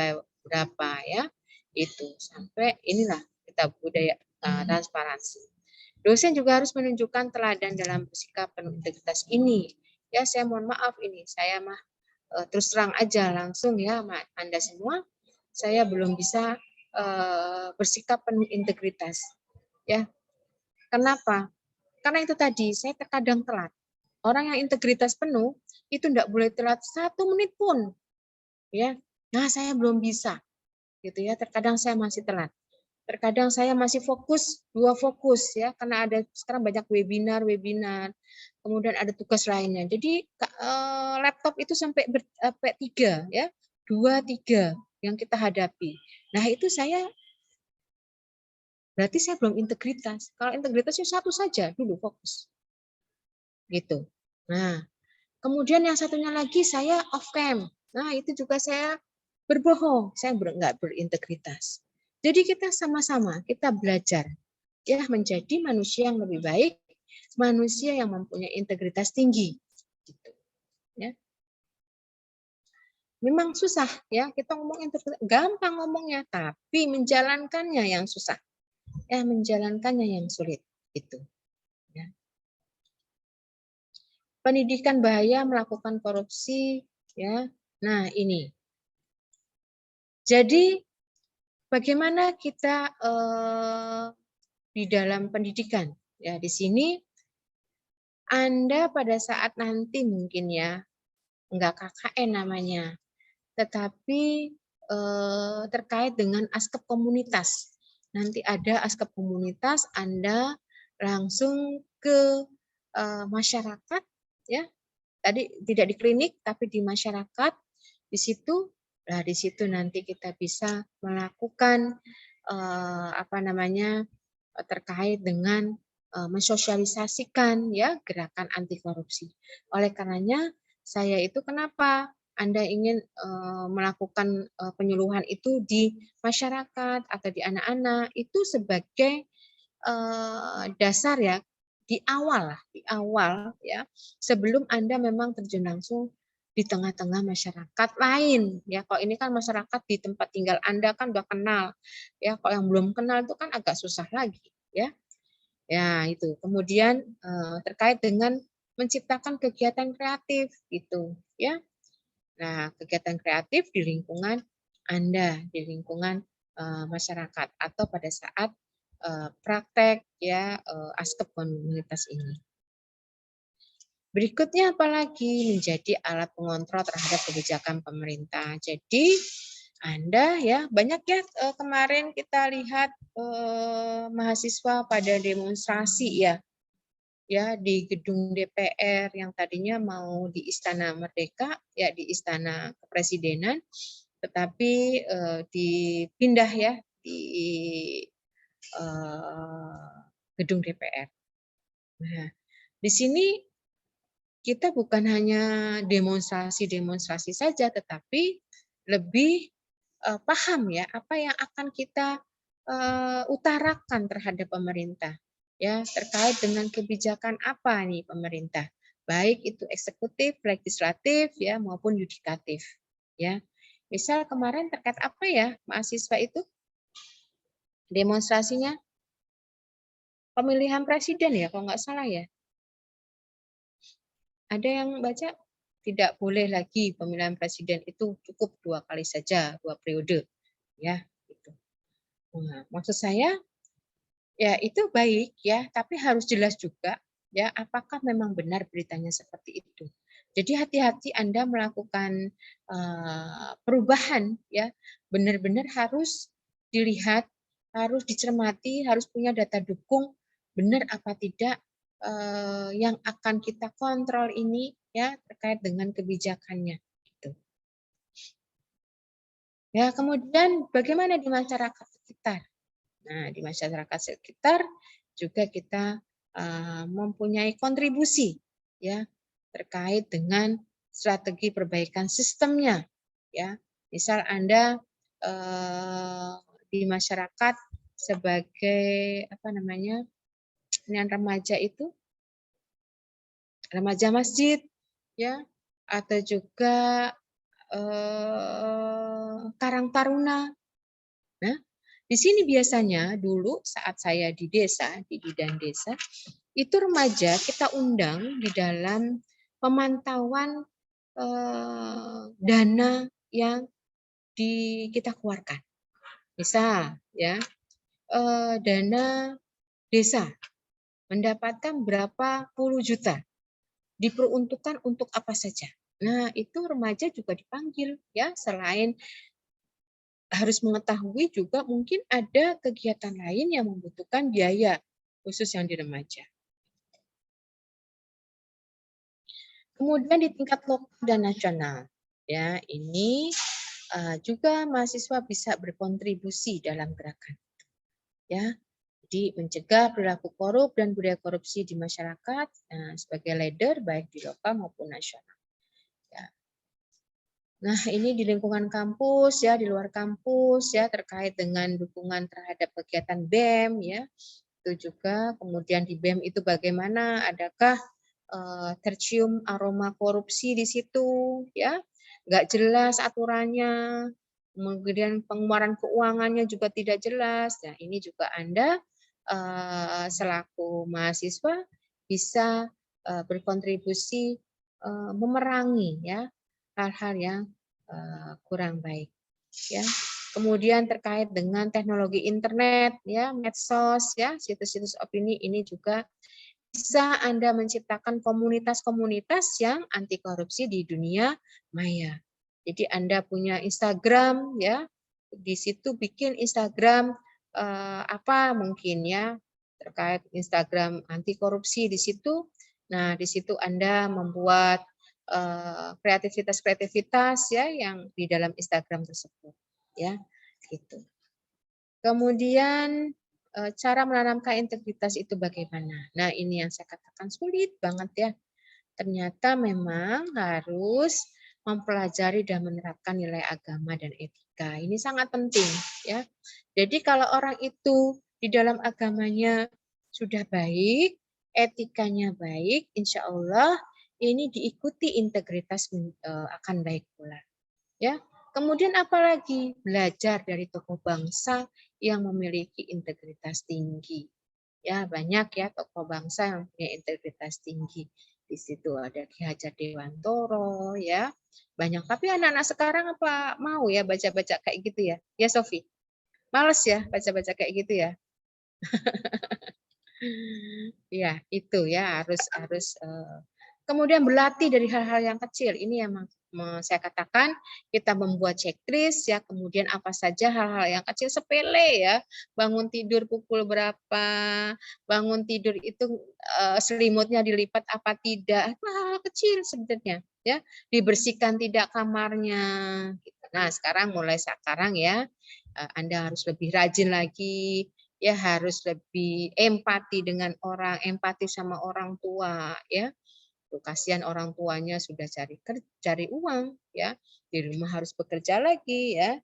berapa ya. Itu sampai inilah kita budaya transparansi. Dosen juga harus menunjukkan teladan dalam bersikap penuh integritas ini. Ya, saya mohon maaf ini, saya terus terang aja langsung ya Anda semua, saya belum bisa bersikap penuh integritas. Ya, kenapa? Karena itu tadi saya terkadang telat. Orang yang integritas penuh itu tidak boleh telat 1 menit pun. Ya, nah saya belum bisa, gitu ya. Terkadang saya masih telat. Terkadang saya masih fokus, 2 fokus ya, karena ada sekarang banyak webinar, kemudian ada tugas lainnya. Jadi laptop itu sampai 3 ya, 2, 3 yang kita hadapi. Nah itu berarti saya belum integritas. Kalau integritasnya 1 saja dulu fokus. Gitu. Nah, kemudian yang satunya lagi saya off cam. Nah, itu juga saya berbohong, saya nggak berintegritas. Jadi kita sama-sama, kita belajar ya menjadi manusia yang lebih baik, manusia yang mempunyai integritas tinggi. Gitu. Ya. Memang susah ya, kita ngomong integritas, gampang ngomongnya, tapi menjalankannya yang susah. Ya, menjalankannya yang sulit. Gitu. Ya. Pendidikan bahaya melakukan korupsi, ya. Nah, ini. Jadi bagaimana kita di dalam pendidikan? Ya, di sini Anda pada saat nanti mungkin ya, enggak KKN namanya, tetapi terkait dengan askep komunitas. Nanti ada askep komunitas, Anda langsung ke masyarakat, ya. Tadi tidak di klinik, tapi di masyarakat. Di situ nanti kita bisa melakukan terkait dengan mensosialisasikan ya gerakan anti korupsi. Oleh karenanya saya itu kenapa Anda ingin melakukan penyuluhan itu di masyarakat atau di anak-anak itu sebagai dasar ya di awal ya sebelum Anda memang terjun langsung di tengah-tengah masyarakat lain ya. Kalau ini kan masyarakat di tempat tinggal Anda kan udah kenal ya, kalau yang belum kenal itu kan agak susah lagi ya. Ya itu. Kemudian terkait dengan menciptakan kegiatan kreatif gitu ya. Nah, kegiatan kreatif di lingkungan Anda, di lingkungan masyarakat atau pada saat praktek ya askep komunitas ini. Berikutnya apalagi menjadi alat pengontrol terhadap kebijakan pemerintah. Jadi Anda ya banyak ya kemarin kita lihat mahasiswa pada demonstrasi ya di gedung DPR yang tadinya mau di Istana Merdeka ya di Istana Kepresidenan, tetapi dipindah ya di gedung DPR. Nah, di sini kita bukan hanya demonstrasi saja, tetapi lebih paham ya apa yang akan kita utarakan terhadap pemerintah ya terkait dengan kebijakan apa nih pemerintah, baik itu eksekutif, legislatif ya maupun yudikatif ya. Misal kemarin terkait apa ya mahasiswa itu demonstrasinya pemilihan presiden ya kalau nggak salah ya. Ada yang baca tidak boleh lagi pemilihan presiden itu cukup 2 kali saja, 2 periode, ya. Gitu. Nah, maksud saya ya itu baik ya, tapi harus jelas juga ya apakah memang benar beritanya seperti itu. Jadi hati-hati Anda melakukan perubahan ya, benar-benar harus dilihat, harus dicermati, harus punya data dukung benar apa tidak yang akan kita kontrol ini ya terkait dengan kebijakannya gitu. Ya, kemudian bagaimana di masyarakat sekitar? Nah, di masyarakat sekitar juga kita mempunyai kontribusi ya terkait dengan strategi perbaikan sistemnya ya. Misal Anda di masyarakat sebagai remaja itu remaja masjid ya atau juga Karang Taruna. Nah, di sini biasanya dulu saat saya di desa, di bidan desa, itu remaja kita undang di dalam pemantauan dana yang kita keluarkan. Misal ya, dana desa mendapatkan berapa puluh juta, diperuntukkan untuk apa saja. Nah, itu remaja juga dipanggil ya, selain harus mengetahui juga mungkin ada kegiatan lain yang membutuhkan biaya khusus yang di remaja. Kemudian di tingkat lokal dan nasional, ya ini juga mahasiswa bisa berkontribusi dalam gerakan, ya. Jadi mencegah perilaku korup dan budaya korupsi di masyarakat sebagai leader baik di lokal maupun nasional. Ya. Nah ini di lingkungan kampus ya, di luar kampus ya, terkait dengan dukungan terhadap kegiatan BEM ya, itu juga. Kemudian di BEM itu bagaimana, adakah tercium aroma korupsi di situ ya, nggak jelas aturannya, kemudian pengeluaran keuangannya juga tidak jelas. Nah ini juga Anda selaku mahasiswa bisa berkontribusi memerangi ya hal-hal yang kurang baik ya. Kemudian terkait dengan teknologi internet ya, medsos ya, situs-situs opini, ini juga bisa Anda menciptakan komunitas-komunitas yang anti korupsi di dunia maya. Jadi Anda punya Instagram ya, di situ bikin Instagram apa mungkin ya, terkait Instagram anti korupsi di situ. Nah, di situ Anda membuat kreativitas-kreativitas ya yang di dalam Instagram tersebut ya, gitu. Kemudian cara menanamkan integritas itu bagaimana? Nah, ini yang saya katakan sulit banget ya. Ternyata memang harus mempelajari dan menerapkan nilai agama dan etika. Ini sangat penting ya. Jadi kalau orang itu di dalam agamanya sudah baik, etikanya baik, insya Allah ini diikuti integritas akan baik pula. Ya. Kemudian apalagi belajar dari tokoh bangsa yang memiliki integritas tinggi. Ya, banyak ya tokoh bangsa yang punya integritas tinggi. Di situ ada Ki Hajar Dewantoro ya. Banyak, tapi anak-anak sekarang apa mau ya baca-baca kayak gitu ya? Ya Sofi. Males ya baca-baca kayak gitu ya. Ya, itu ya harus kemudian berlatih dari hal-hal yang kecil. Ini yang saya katakan kita membuat checklist ya, kemudian apa saja hal-hal yang kecil sepele ya. Bangun tidur pukul berapa, bangun tidur itu selimutnya dilipat apa tidak. Hal-hal kecil sebenarnya ya. Dibersihkan tidak kamarnya gitu. Nah, mulai sekarang ya Anda harus lebih rajin lagi ya, harus lebih empati dengan orang, empati sama orang tua ya. Kasihan orang tuanya sudah cari uang ya, di rumah harus bekerja lagi ya.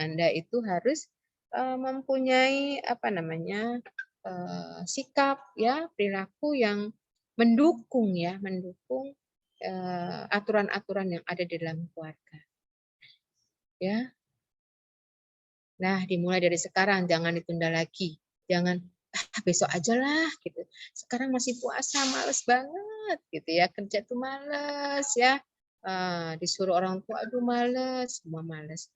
Anda itu harus mempunyai apa namanya sikap ya, perilaku yang mendukung ya, mendukung aturan-aturan yang ada di dalam keluarga. Ya. Nah, dimulai dari sekarang, jangan ditunda lagi. Jangan besok aja lah gitu. Sekarang masih puasa, males banget gitu ya, kerja tuh males ya. Disuruh orang tua, aduh males, semua males.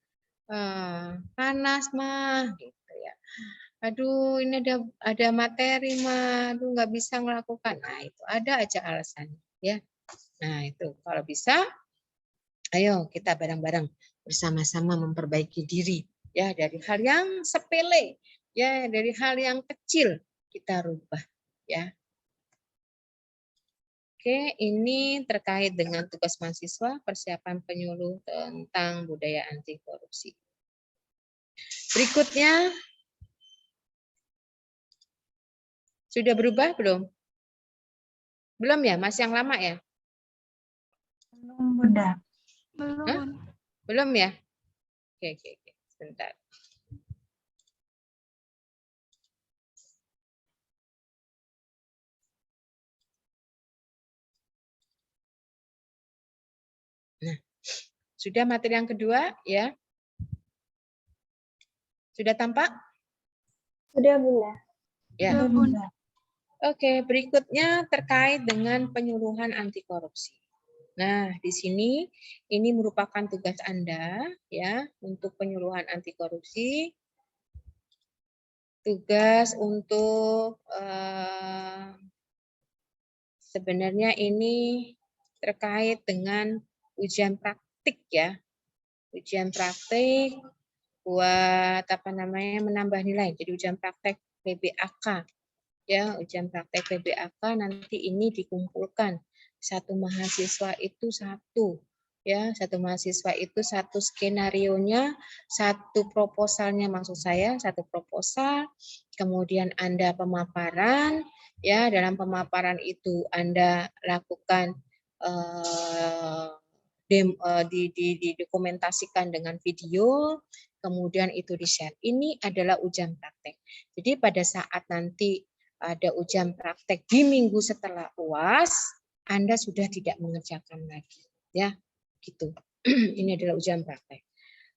Panas mah gitu ya. Aduh, ini ada materi mah, aduh nggak bisa melakukan. Nah, itu ada aja alasannya ya. Nah, itu kalau bisa ayo kita bareng-bareng bersama-sama memperbaiki diri ya, dari hal yang sepele ya, dari hal yang kecil kita rubah ya. Oke, ini terkait dengan tugas mahasiswa persiapan penyuluh tentang budaya anti korupsi. Berikutnya sudah berubah belum? Belum ya, masih yang lama ya? Belum, Bunda. Belum. Belum ya? Oke, sebentar. Nah, sudah materi yang kedua ya? Sudah tampak? Sudah, Bunda. Ya. Sudah, Bunda. Oke, berikutnya terkait dengan penyuluhan anti korupsi. Nah, di sini ini merupakan tugas Anda ya untuk penyuluhan anti korupsi. Tugas untuk sebenarnya ini terkait dengan ujian praktik ya. Ujian praktik buat apa namanya menambah nilai. Jadi ujian praktek PBAK ya, ujian praktek PBAK nanti ini dikumpulkan. Satu mahasiswa itu satu ya, satu mahasiswa itu satu skenarionya, satu proposalnya maksud saya, satu proposal. Kemudian Anda pemaparan ya, dalam pemaparan itu Anda lakukan didokumentasikan dengan video, kemudian itu di-share. Ini adalah ujian praktek. Jadi pada saat nanti ada ujian praktek di minggu setelah UAS, Anda sudah tidak mengerjakan lagi, ya, gitu. Ini adalah ujian praktek.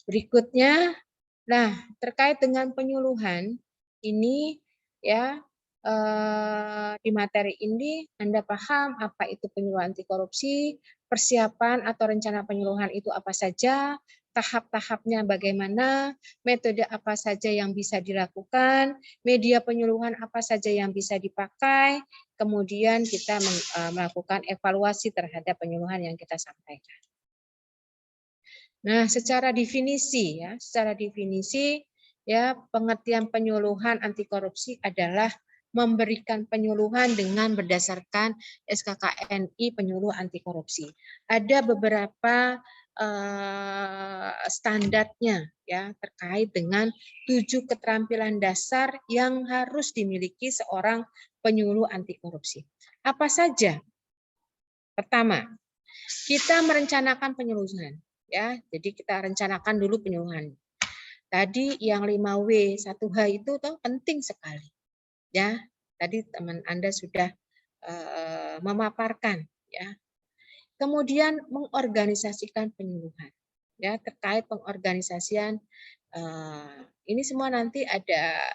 Berikutnya, nah terkait dengan penyuluhan ini, ya, di materi ini Anda paham apa itu penyuluhan anti korupsi, persiapan atau rencana penyuluhan itu apa saja, tahap-tahapnya bagaimana, metode apa saja yang bisa dilakukan, media penyuluhan apa saja yang bisa dipakai, kemudian kita melakukan evaluasi terhadap penyuluhan yang kita sampaikan. Nah, secara definisi ya, pengertian penyuluhan anti korupsi adalah memberikan penyuluhan dengan berdasarkan SKKNI penyuluh anti korupsi. Ada beberapa standarnya ya terkait dengan 7 keterampilan dasar yang harus dimiliki seorang penyuluh anti korupsi. Apa saja? Pertama, kita merencanakan penyuluhan ya. Jadi kita rencanakan dulu penyuluhan. Tadi yang 5W 1H itu tuh penting sekali. Ya, tadi teman Anda sudah memaparkan ya. Kemudian mengorganisasikan penyuluhan. Ya, terkait pengorganisasian ini semua nanti ada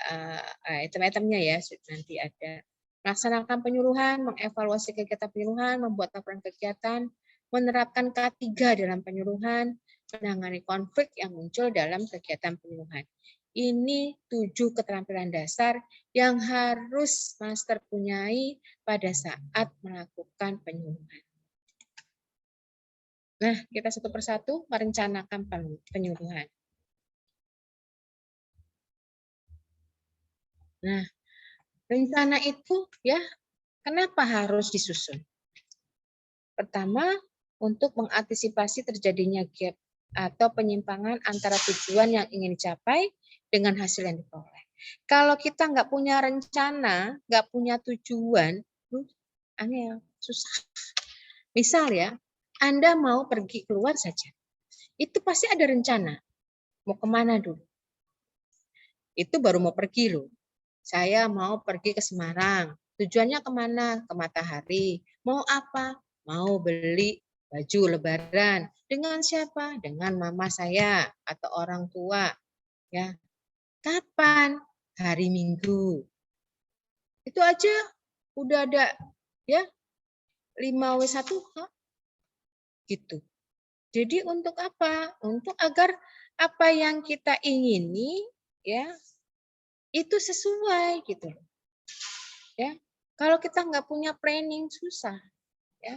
item-itemnya ya, nanti ada melaksanakan penyuluhan, mengevaluasi kegiatan penyuluhan, membuat laporan kegiatan, menerapkan K3 dalam penyuluhan, menangani konflik yang muncul dalam kegiatan penyuluhan. Ini 7 keterampilan dasar yang harus master punyai pada saat melakukan penyuluhan. Nah, kita satu persatu merencanakan penyuluhan. Nah, rencana itu ya, kenapa harus disusun? Pertama, untuk mengantisipasi terjadinya gap atau penyimpangan antara tujuan yang ingin dicapai dengan hasil yang diperoleh. Kalau kita nggak punya rencana, nggak punya tujuan, angel, susah. Misal ya, Anda mau pergi keluar saja. Itu pasti ada rencana. Mau kemana dulu? Itu baru mau pergi loh. Saya mau pergi ke Semarang. Tujuannya kemana? Ke Matahari. Mau apa? Mau beli baju lebaran. Dengan siapa? Dengan mama saya atau orang tua. Ya. Kapan? Hari Minggu. Itu aja udah ada ya 5W1 gitu. Jadi untuk apa? Untuk agar apa yang kita ingini ya itu sesuai gitu. Ya. Kalau kita nggak punya planning susah ya.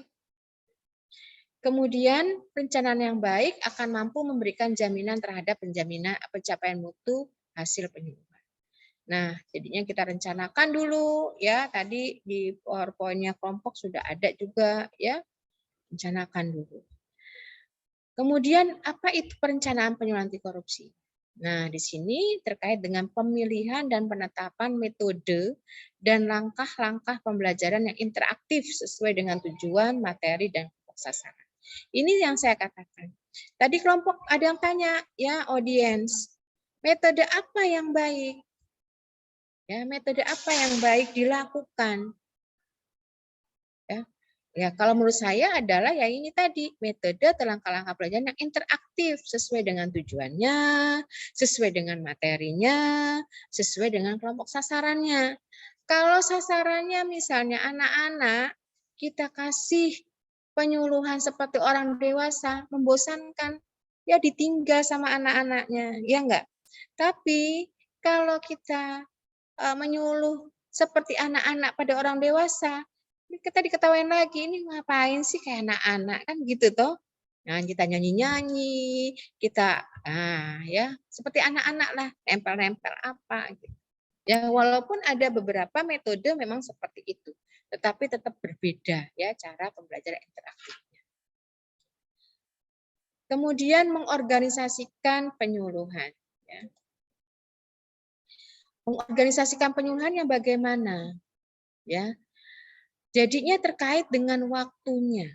Kemudian perencanaan yang baik akan mampu memberikan jaminan terhadap pencapaian mutu hasil penyuluhan. Nah, jadinya kita rencanakan dulu ya, tadi di PowerPoint-nya kelompok sudah ada juga ya. Rencanakan dulu. Kemudian apa itu perencanaan penyuluhan anti korupsi? Nah, di sini terkait dengan pemilihan dan penetapan metode dan langkah-langkah pembelajaran yang interaktif sesuai dengan tujuan, materi, dan kelompok sasaran. Ini yang saya katakan. Tadi kelompok ada yang tanya, ya audiens, metode apa yang baik? Ya, metode apa yang baik dilakukan? Ya, kalau menurut saya adalah ya ini tadi, metode atau langkah-langkah pelajaran yang interaktif sesuai dengan tujuannya, sesuai dengan materinya, sesuai dengan kelompok sasarannya. Kalau sasarannya misalnya anak-anak, kita kasih penyuluhan seperti orang dewasa membosankan, ya ditinggal sama anak-anaknya, ya enggak? Tapi kalau kita menyuluh seperti anak-anak pada orang dewasa, kita diketawain lagi, ini ngapain sih kayak anak-anak kan gitu toh. Nah, kita nyanyi-nyanyi, kita ya seperti anak-anak lah, nempel-nempel apa gitu. Ya walaupun ada beberapa metode memang seperti itu, tetapi tetap berbeda ya cara pembelajaran interaktifnya. Kemudian mengorganisasikan penyuluhan. Ya. Mengorganisasikan penyuluhan yang bagaimana? Ya, jadinya terkait dengan waktunya,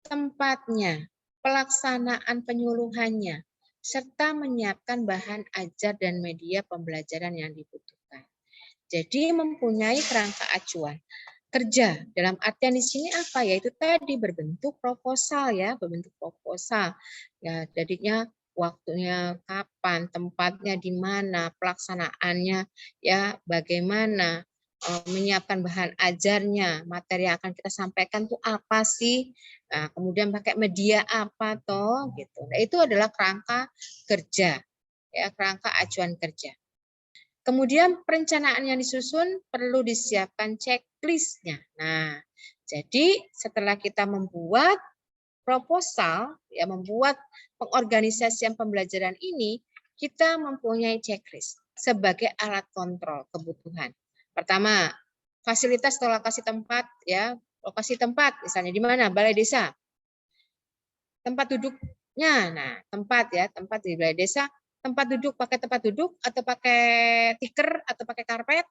tempatnya, pelaksanaan penyuluhannya, serta menyiapkan bahan ajar dan media pembelajaran yang dibutuhkan. Jadi mempunyai kerangka acuan kerja. Dalam artian di sini apa? Yaitu tadi berbentuk proposal ya, berbentuk proposal. Ya, jadinya waktunya kapan, tempatnya di mana, pelaksanaannya ya bagaimana, menyiapkan bahan ajarnya, materi yang akan kita sampaikan tuh apa sih? Nah, kemudian pakai media apa toh gitu. Nah, itu adalah kerangka kerja. Ya, kerangka acuan kerja. Kemudian perencanaan yang disusun perlu disiapkan checklist-nya. Nah, jadi setelah kita membuat proposal, ya membuat pengorganisasian pembelajaran ini, kita mempunyai checklist sebagai alat kontrol kebutuhan. Pertama, fasilitas atau lokasi tempat, ya lokasi tempat, misalnya di mana? Balai desa. Tempat duduknya, nah tempat ya, tempat di balai desa. Tempat duduk pakai tempat duduk atau pakai tikar atau pakai karpet,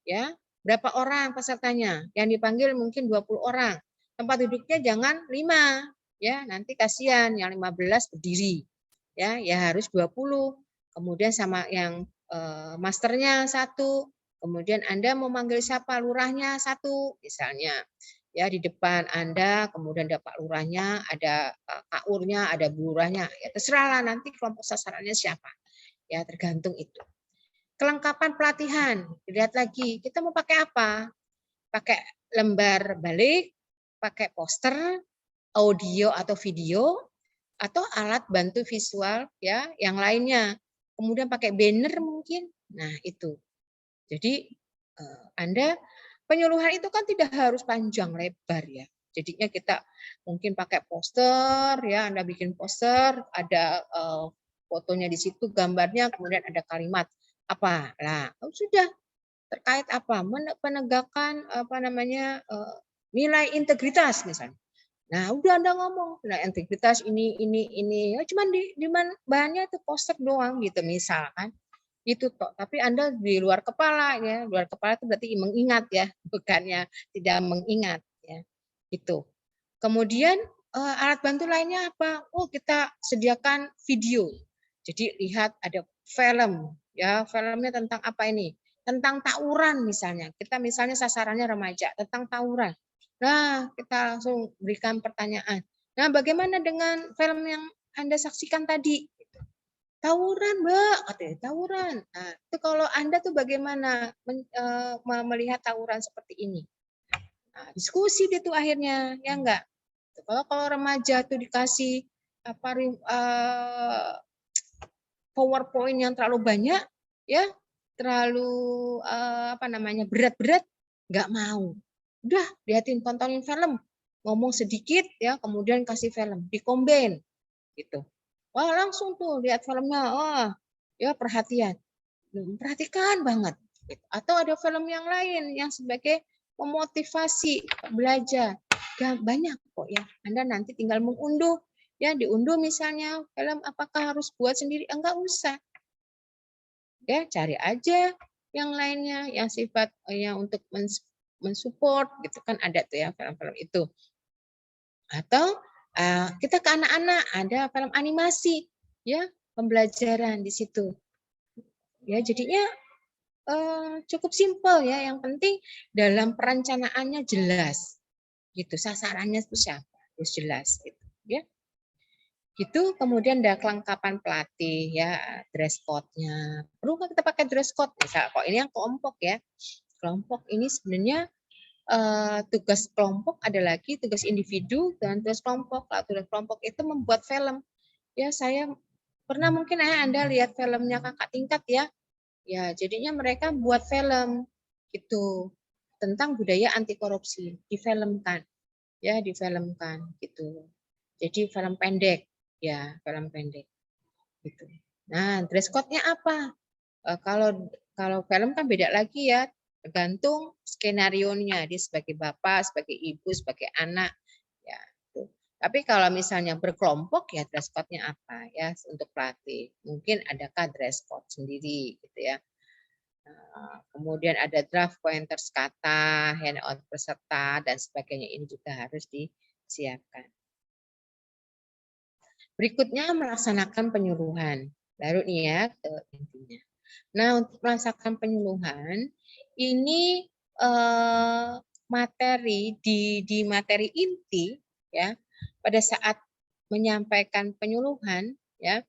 ya berapa orang pesertanya? Yang dipanggil mungkin 20 orang. Tempat duduknya jangan 5, ya nanti kasihan yang 15 berdiri, ya harus 20. Kemudian sama yang masternya 1. Kemudian Anda mau manggil siapa? Lurahnya 1 misalnya. Ya di depan Anda, kemudian ada Pak Lurahnya, ada Kak-Urnya, ada Bu Lurahnya. Ya terserahlah nanti kelompok sasarannya siapa. Ya tergantung itu. Kelengkapan pelatihan, dilihat lagi, kita mau pakai apa? Pakai lembar balik, pakai poster, audio atau video, atau alat bantu visual ya yang lainnya. Kemudian pakai banner mungkin. Nah, itu. Jadi Anda penyuluhan itu kan tidak harus panjang lebar ya. Jadinya kita mungkin pakai poster ya, Anda bikin poster, ada fotonya di situ, gambarnya, kemudian ada kalimat apa. Lah, sudah terkait apa? Penegakan apa namanya nilai integritas misalnya. Nah, udah Anda ngomong, nilai integritas ini. Ya, cuman di bahannya itu poster doang gitu misalkan. Itu toh, tapi Anda di luar kepala ya, luar kepala itu berarti mengingat ya, bukannya tidak mengingat ya. Itu. Kemudian alat bantu lainnya apa? Oh, kita sediakan video. Jadi lihat ada film ya, filmnya tentang apa ini? Tentang tawuran misalnya. Kita misalnya sasarannya remaja, tentang tawuran. Nah, kita langsung berikan pertanyaan. Nah, bagaimana dengan film yang Anda saksikan tadi? Tawuran, Mbak, katanya tawuran. Nah, itu kalau Anda tuh bagaimana melihat tawuran seperti ini? Nah, diskusi dia tuh akhirnya, ya enggak? Kalau remaja tuh dikasih apa PowerPoint yang terlalu banyak, ya terlalu apa namanya berat-berat, enggak mau. Udah liatin, tontonin film, ngomong sedikit, ya kemudian kasih film, dikombin, gitu. Wah langsung tuh lihat filmnya, wah ya perhatian, perhatikan banget. Atau ada film yang lain yang sebagai memotivasi belajar, banyak kok ya. Anda nanti tinggal mengunduh, ya diunduh misalnya film apakah harus buat sendiri? Enggak usah, ya cari aja yang lainnya yang sifat yang untuk mensupport gitu kan ada tuh ya film-film itu. Atau kita ke anak-anak ada film animasi ya pembelajaran di situ ya jadinya cukup simpel ya yang penting dalam perencanaannya jelas gitu sasarannya itu siapa harus jelas gitu ya gitu. Kemudian ada kelengkapan pelatih ya dress code-nya perlu nggak kita pakai dress code misal kok ini yang kelompok ya kelompok ini sebenarnya tugas kelompok ada lagi, tugas individu dan tugas kelompok. Tugas kelompok itu membuat film. Ya, saya pernah mungkin Anda lihat filmnya Kakak Tingkat ya. Ya, jadinya mereka buat film gitu tentang budaya anti korupsi, difilmkan. Ya, difilmkan gitu. Jadi film pendek, ya, film pendek gitu. Nah, dress code-nya apa? Kalau film kan beda lagi ya, tergantung skenario-nya, dia sebagai bapak, sebagai ibu, sebagai anak, ya. Gitu. Tapi kalau misalnya berkelompok ya dress code-nya apa ya untuk pelatih? Mungkin adakah dress code sendiri gitu ya. Kemudian ada draft pointers kata, handout peserta dan sebagainya, ini juga harus disiapkan. Berikutnya melaksanakan penyuluhan. Baru nih ya ke intinya. Nah, untuk melaksanakan penyuluhan ini materi di materi inti ya pada saat menyampaikan penyuluhan ya.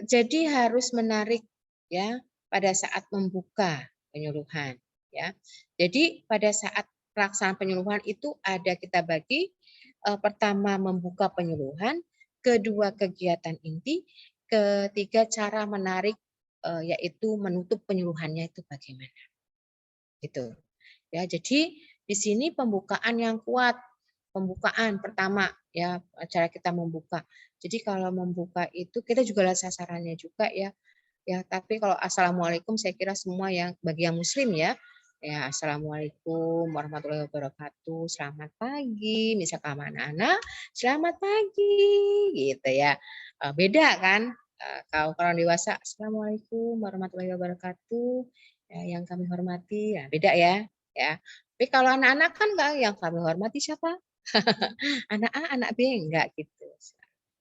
Jadi harus menarik ya pada saat membuka penyuluhan ya. Jadi pada saat pelaksanaan penyuluhan itu ada kita bagi pertama membuka penyuluhan, kedua kegiatan inti, ketiga cara menarik yaitu menutup penyuluhannya itu bagaimana. Gitu. Ya, jadi di sini pembukaan yang kuat. Pembukaan pertama ya, cara kita membuka. Jadi kalau membuka itu kita juga lihat sasarannya juga ya. Ya, tapi kalau assalamualaikum saya kira semua yang bagi yang muslim ya. Ya, assalamualaikum warahmatullahi wabarakatuh. Selamat pagi, misalkan anak-anak, selamat pagi gitu ya. Beda kan? Kalau orang dewasa, assalamualaikum warahmatullahi wabarakatuh. Ya, yang kami hormati, ya beda ya. Ya. Tapi kalau anak-anak kan enggak, yang kami hormati siapa? Anak A, anak B, enggak gitu.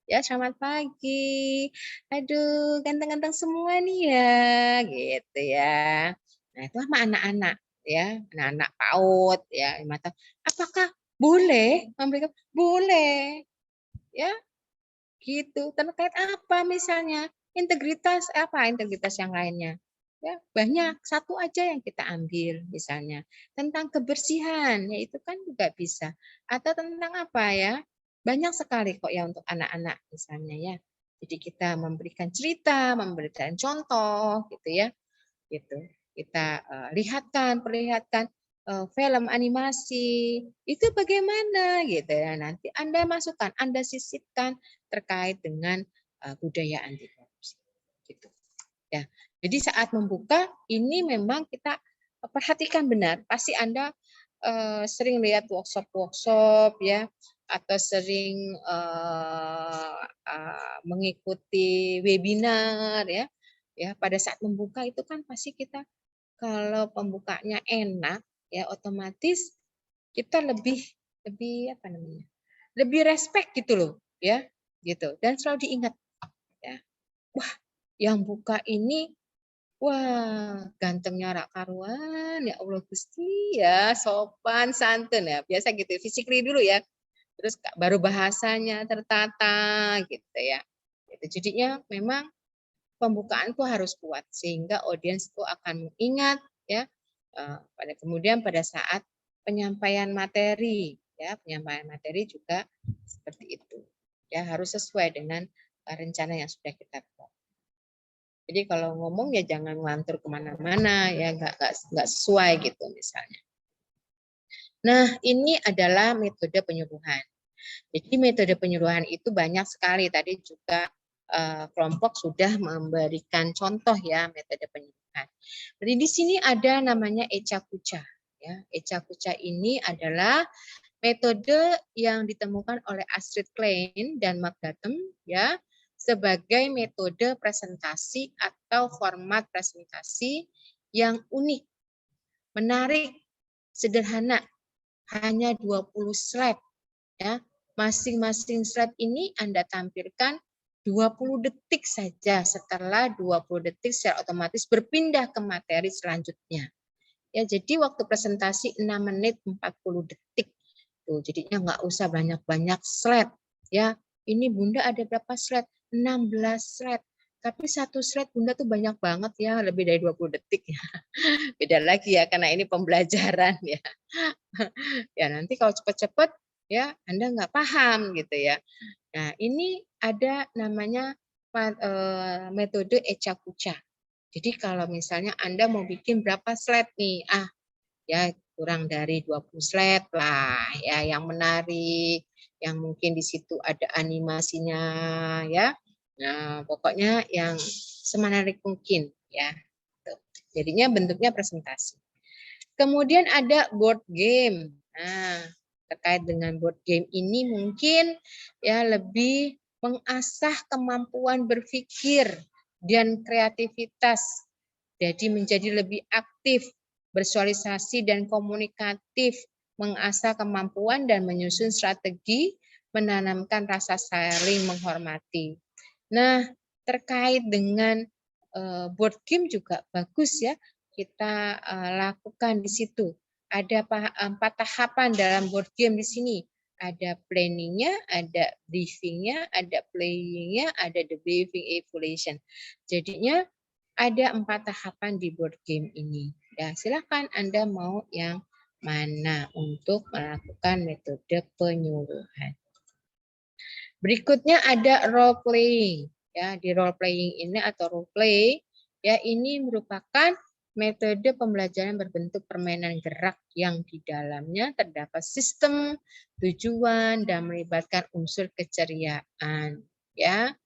Ya, selamat pagi. Aduh, ganteng-ganteng semua nih ya, gitu ya. Nah, itu sama anak-anak ya, anak-anak PAUD ya, mata. Apakah boleh memberikan? Boleh. Ya, gitu. Terkait apa misalnya? Integritas apa? Integritas yang lainnya. Ya, banyak. Satu aja yang kita ambil misalnya. Tentang kebersihan, ya itu kan juga bisa. Atau tentang apa ya? Banyak sekali kok ya untuk anak-anak misalnya ya. Jadi kita memberikan cerita, memberikan contoh gitu ya. Gitu. Kita perlihatkan film animasi itu bagaimana gitu ya. Nanti Anda masukkan, Anda sisipkan terkait dengan budaya anti korupsi gitu. Ya. Jadi saat membuka ini memang kita perhatikan benar. Pasti Anda sering lihat workshop ya atau sering mengikuti webinar ya. Ya, pada saat membuka itu kan pasti kita kalau pembukanya enak ya otomatis kita lebih apa namanya? Lebih respect gitu loh ya. Gitu. Dan selalu diingat ya. Wah, yang buka ini wah, gantengnya rak karuan, ya Allah Gusti ya, sopan santun ya. Biasa gitu, physically dulu ya. Terus baru bahasanya tertata gitu ya. Itu jadinya memang pembukaan itu harus kuat sehingga audiens itu akan mengingat ya. Kemudian pada saat penyampaian materi ya, penyampaian materi juga seperti itu. Ya, harus sesuai dengan rencana yang sudah kita buat. Jadi kalau ngomong ya jangan ngelantur kemana-mana ya nggak sesuai gitu misalnya. Nah ini adalah metode penyuluhan. Jadi metode penyuluhan itu banyak sekali. Tadi juga kelompok sudah memberikan contoh ya metode penyuluhan. Jadi di sini ada namanya Echa Kucha. Ya, Echa Kucha ini adalah metode yang ditemukan oleh Astrid Klein dan Mark Datham ya sebagai metode presentasi atau format presentasi yang unik, menarik, sederhana, hanya 20 slide. Ya. Masing-masing slide ini Anda tampilkan 20 detik saja, setelah 20 detik secara otomatis berpindah ke materi selanjutnya. Ya, jadi waktu presentasi 6 menit 40 detik. Tuh, jadinya nggak usah banyak-banyak slide. Ya, ini Bunda ada berapa slide? 16 slide. Tapi satu slide Bunda tuh banyak banget ya, lebih dari 20 detik ya. Beda lagi ya, karena ini pembelajaran ya. Ya nanti kalau cepat-cepat ya Anda nggak paham gitu ya. Nah ini ada namanya metode Echa-Kucha. Jadi kalau misalnya Anda mau bikin berapa slide nih, ya kurang dari 20 slide lah ya, yang menarik, yang mungkin di situ ada animasinya ya. Nah, pokoknya yang semenarik mungkin ya. Jadinya bentuknya presentasi. Kemudian ada board game. Nah, terkait dengan board game ini mungkin ya lebih mengasah kemampuan berpikir dan kreativitas. Jadi menjadi lebih aktif, bersosialisasi dan komunikatif, mengasah kemampuan dan menyusun strategi, menanamkan rasa saling menghormati. Nah, terkait dengan board game juga bagus ya kita lakukan di situ. Ada 4 tahapan dalam board game di sini. Ada planningnya, ada briefingnya, ada playingnya, ada debriefing, evaluation. Jadinya ada 4 tahapan di board game ini. Ya, silakan Anda mau yang mana untuk melakukan metode penyuluhan. Berikutnya ada role playing. Ya, di role playing ini atau role play ya ini merupakan metode pembelajaran berbentuk permainan gerak yang di dalamnya terdapat sistem, tujuan dan melibatkan unsur keceriaan ya.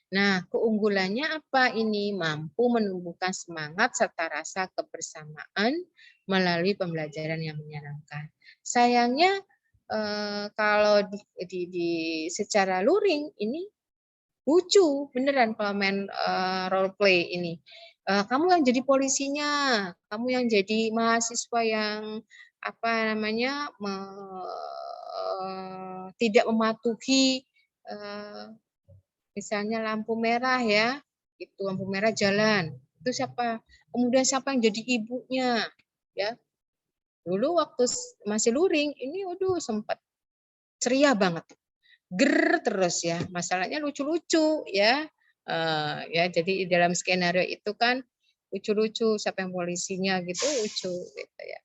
Nah, keunggulannya apa ini? Mampu menumbuhkan semangat serta rasa kebersamaan melalui pembelajaran yang menyenangkan. Sayangnya kalau secara luring ini lucu beneran kalau main role play ini. Kamu yang jadi polisinya, kamu yang jadi mahasiswa yang apa namanya tidak mematuhi misalnya lampu merah ya, itu lampu merah jalan. Itu siapa? Kemudian siapa yang jadi ibunya? Ya. Dulu waktu masih luring ini waduh sempat ceria banget. Ger terus ya. Masalahnya lucu-lucu ya. Ya jadi dalam skenario itu kan lucu-lucu, siapa yang polisinya gitu lucu gitu ya.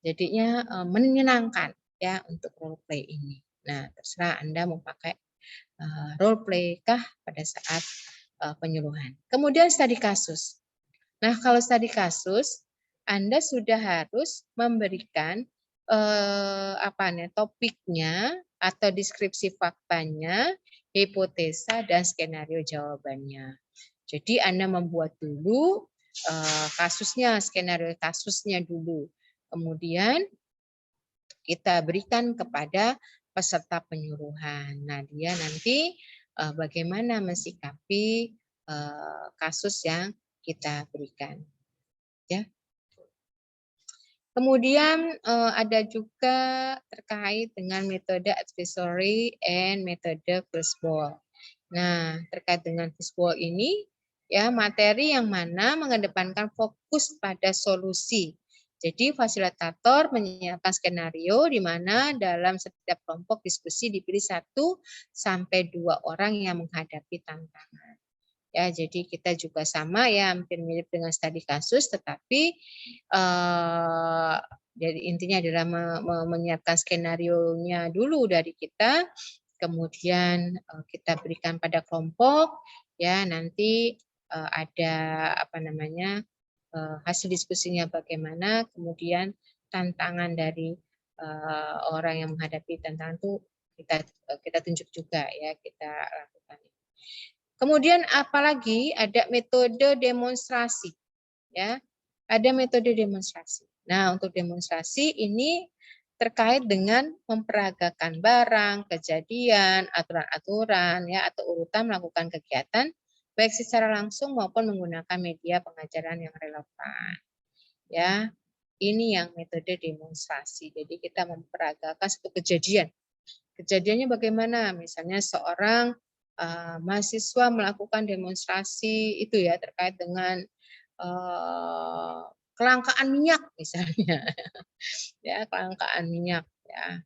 Jadinya menyenangkan ya untuk role play ini. Nah, terserah Anda mau pakai role play kah pada saat penyuluhan. Kemudian studi kasus. Nah, kalau studi kasus, Anda sudah harus memberikan topiknya atau deskripsi faktanya, hipotesa dan skenario jawabannya. Jadi Anda membuat dulu kasusnya, skenario kasusnya dulu. Kemudian kita berikan kepada peserta penyuluhan. Nah, dia nanti bagaimana mensikapi kasus yang kita berikan. Ya. Kemudian ada juga terkait dengan metode advisory and metode fishbowl. Nah, terkait dengan fishbowl ini ya materi yang mana mengedepankan fokus pada solusi. Jadi fasilitator menyiapkan skenario di mana dalam setiap kelompok diskusi dipilih 1 sampai 2 orang yang menghadapi tantangan. Ya, jadi kita juga sama ya, hampir mirip dengan studi kasus, tetapi jadi intinya adalah menyiapkan skenario-nya dulu dari kita, kemudian kita berikan pada kelompok, ya nanti ada apa namanya hasil diskusinya bagaimana, kemudian tantangan dari orang yang menghadapi tantangan itu kita tunjuk juga ya, kita lakukan. Kemudian apalagi ada metode demonstrasi, ya, ada metode demonstrasi. Nah, untuk demonstrasi ini terkait dengan memperagakan barang, kejadian, aturan-aturan, ya, atau urutan melakukan kegiatan baik secara langsung maupun menggunakan media pengajaran yang relevan. Ya, ini yang metode demonstrasi. Jadi kita memperagakan satu kejadian. Kejadiannya bagaimana? Misalnya seorang mahasiswa melakukan demonstrasi itu ya terkait dengan kelangkaan minyak misalnya, ya kelangkaan minyak ya.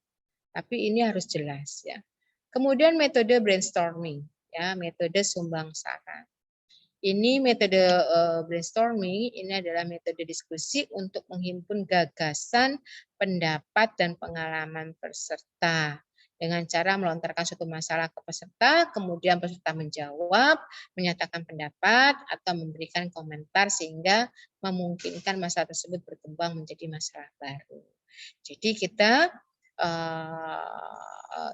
Tapi ini harus jelas ya. Kemudian metode brainstorming, ya metode sumbang saran. Ini metode brainstorming, ini adalah metode diskusi untuk menghimpun gagasan, pendapat, dan pengalaman peserta. Dengan cara melontarkan suatu masalah ke peserta, kemudian peserta menjawab, menyatakan pendapat, atau memberikan komentar sehingga memungkinkan masalah tersebut berkembang menjadi masalah baru. Jadi kita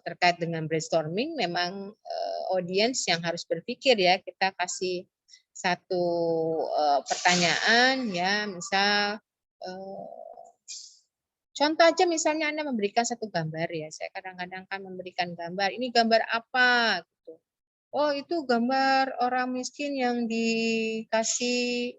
terkait dengan brainstorming memang audiens yang harus berpikir ya, kita kasih satu pertanyaan ya, misal contoh aja misalnya Anda memberikan satu gambar ya, saya kadang-kadang kan memberikan gambar, ini gambar apa gitu. Oh itu gambar orang miskin yang dikasih,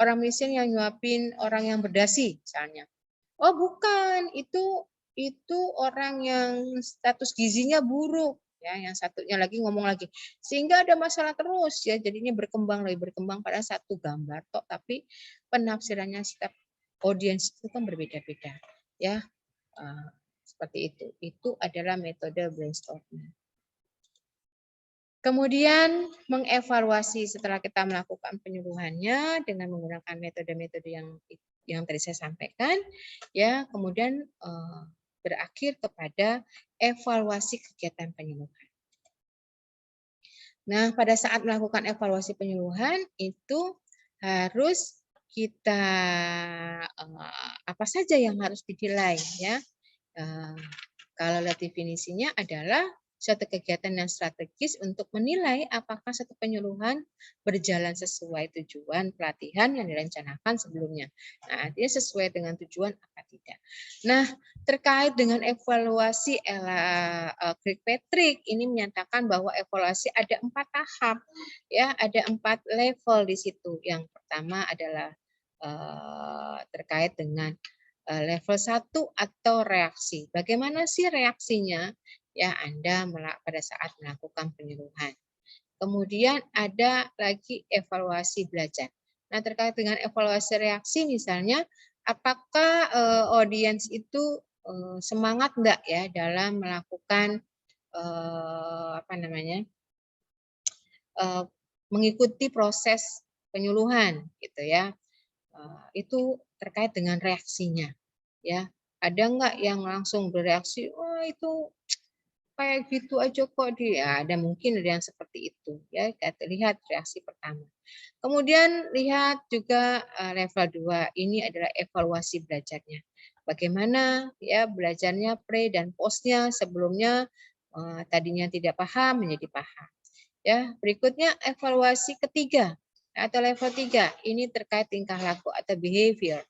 orang miskin yang nyuapin orang yang berdasi misalnya. Oh bukan, itu orang yang status gizinya buruk. Ya, yang satunya lagi ngomong lagi, sehingga ada masalah terus ya, jadinya lebih berkembang pada satu gambar toh, tapi penafsirannya setiap audiens itu kan berbeda-beda ya, seperti itu adalah metode brainstorming. Kemudian mengevaluasi setelah kita melakukan penyuluhannya dengan menggunakan metode-metode yang tadi saya sampaikan ya, kemudian berakhir kepada evaluasi kegiatan penyuluhan. Nah, pada saat melakukan evaluasi penyuluhan itu harus kita apa saja yang harus dinilai ya. Kalau lihat definisinya adalah suatu kegiatan yang strategis untuk menilai apakah satu penyuluhan berjalan sesuai tujuan pelatihan yang direncanakan sebelumnya. Nah, dia sesuai dengan tujuan apa tidak. Nah, terkait dengan evaluasi Kirkpatrick ini menyatakan bahwa evaluasi ada 4 tahap, ya, ada 4 level di situ. Yang pertama adalah terkait dengan level 1 atau reaksi. Bagaimana sih reaksinya? Ya, Anda pada saat melakukan penyuluhan. Kemudian ada lagi evaluasi belajar. Nah, terkait dengan evaluasi reaksi misalnya, apakah audiens itu semangat enggak ya dalam melakukan mengikuti proses penyuluhan gitu ya. Itu terkait dengan reaksinya ya. Ada enggak yang langsung bereaksi, wah itu kayak gitu aja kok dia, ada mungkin ada yang seperti itu ya, kita lihat reaksi pertama. Kemudian lihat juga level 2, ini adalah evaluasi belajarnya. Bagaimana ya belajarnya pre dan postnya, sebelumnya tadinya tidak paham menjadi paham. Ya, berikutnya evaluasi ketiga atau level 3, ini terkait tingkah laku atau behavior.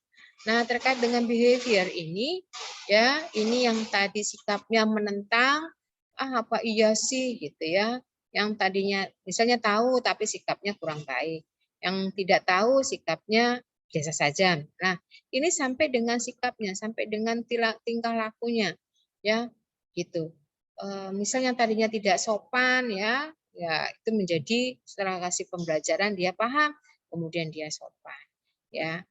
Nah, terkait dengan behavior ini ya, ini yang tadi sikapnya menentang, apa iya sih gitu ya, yang tadinya misalnya tahu tapi sikapnya kurang baik, yang tidak tahu sikapnya biasa saja. Nah, ini sampai dengan sikapnya, sampai dengan tingkah lakunya ya gitu. Misalnya tadinya tidak sopan ya, ya itu menjadi setelah kasih pembelajaran dia paham, kemudian dia sopan ya,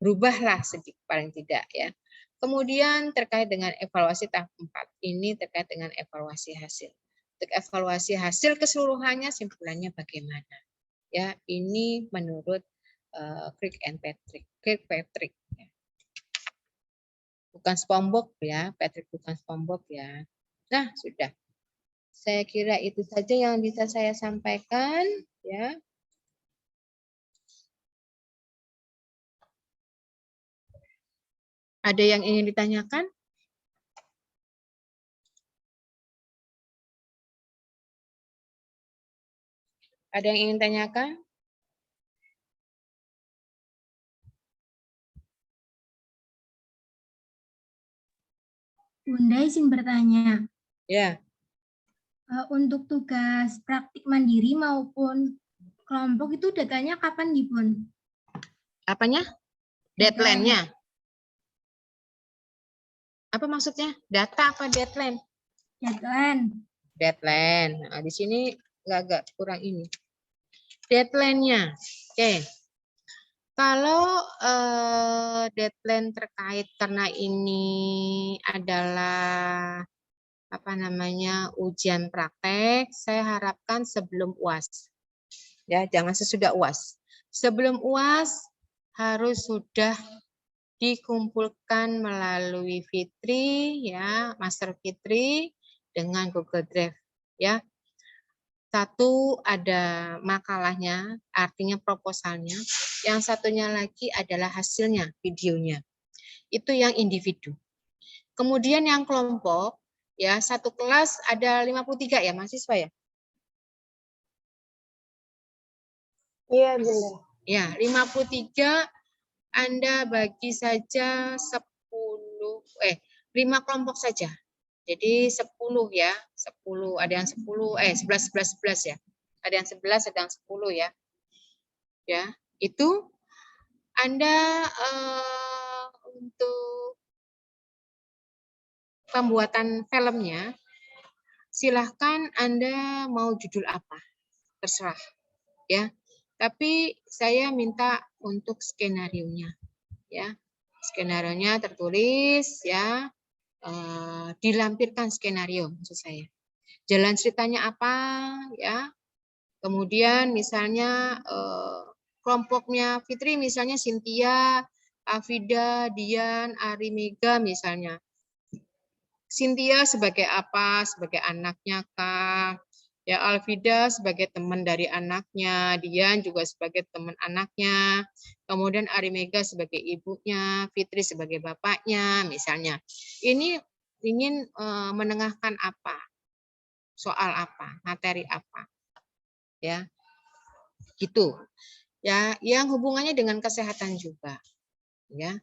berubahlah sedikit paling tidak ya. Kemudian terkait dengan evaluasi tahap 4, ini terkait dengan evaluasi hasil. Untuk evaluasi hasil keseluruhannya simpulannya bagaimana? Ya, ini menurut Kirkpatrick. Ya. Bukan SpongeBob ya, Patrick bukan SpongeBob ya. Nah, sudah. Saya kira itu saja yang bisa saya sampaikan ya. Ada yang ingin ditanyakan? Ada yang ingin tanyakan? Bunda izin bertanya. Ya. Untuk tugas praktik mandiri maupun kelompok itu datanya kapan, Bun? Apanya? Deadline-nya. Apa maksudnya? Data apa deadline? Deadline. Deadline. Nah, di sini agak kurang ini. Deadline-nya. Oke. Kalau deadline terkait karena ini adalah ujian praktek, saya harapkan sebelum UAS. Ya, jangan sesudah UAS. Sebelum UAS harus sudah dikumpulkan melalui Fitri, ya, Master Fitri dengan Google Drive, ya. Satu ada makalahnya, artinya proposalnya. Yang satunya lagi adalah hasilnya, videonya. Itu yang individu. Kemudian yang kelompok, ya, satu kelas ada 53 ya mahasiswa ya? Iya, Bunda. Ya, 53 Anda bagi saja 5 kelompok saja. Jadi 10 ya, 10, ada yang 10, 11 ya. Ada yang 11, ada yang 10 ya. Ya, itu Anda untuk pembuatan filmnya, silahkan Anda mau judul apa, terserah ya. Tapi saya minta untuk skenarionya, ya. Skenarionya tertulis, ya, dilampirkan skenario maksud saya. Jalan ceritanya apa, ya. Kemudian misalnya kelompoknya Fitri, misalnya Cynthia, Afida, Dian, Ari, Mega misalnya. Cynthia sebagai apa? Sebagai anaknya kah? Ya, Alvida sebagai teman dari anaknya, Dian juga sebagai teman anaknya, kemudian Arimega sebagai ibunya, Fitri sebagai bapaknya, misalnya. Ini ingin menengahkan apa? Soal apa? Materi apa? Ya, gitu. Ya, yang hubungannya dengan kesehatan juga. Ya,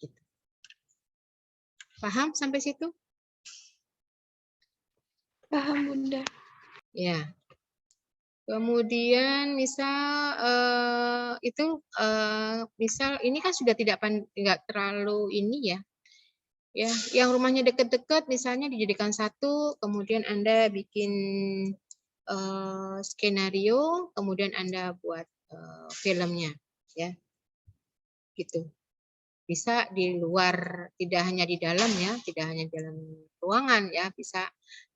gitu. Paham sampai situ? Paham, Bunda. Ya. Kemudian misal misal ini kan sudah tidak terlalu ini ya. Ya, yang rumahnya dekat-dekat misalnya dijadikan satu, kemudian Anda bikin skenario, kemudian Anda buat filmnya ya. Gitu. Bisa di luar, tidak hanya di dalam ya, tidak hanya di dalam ruangan ya, bisa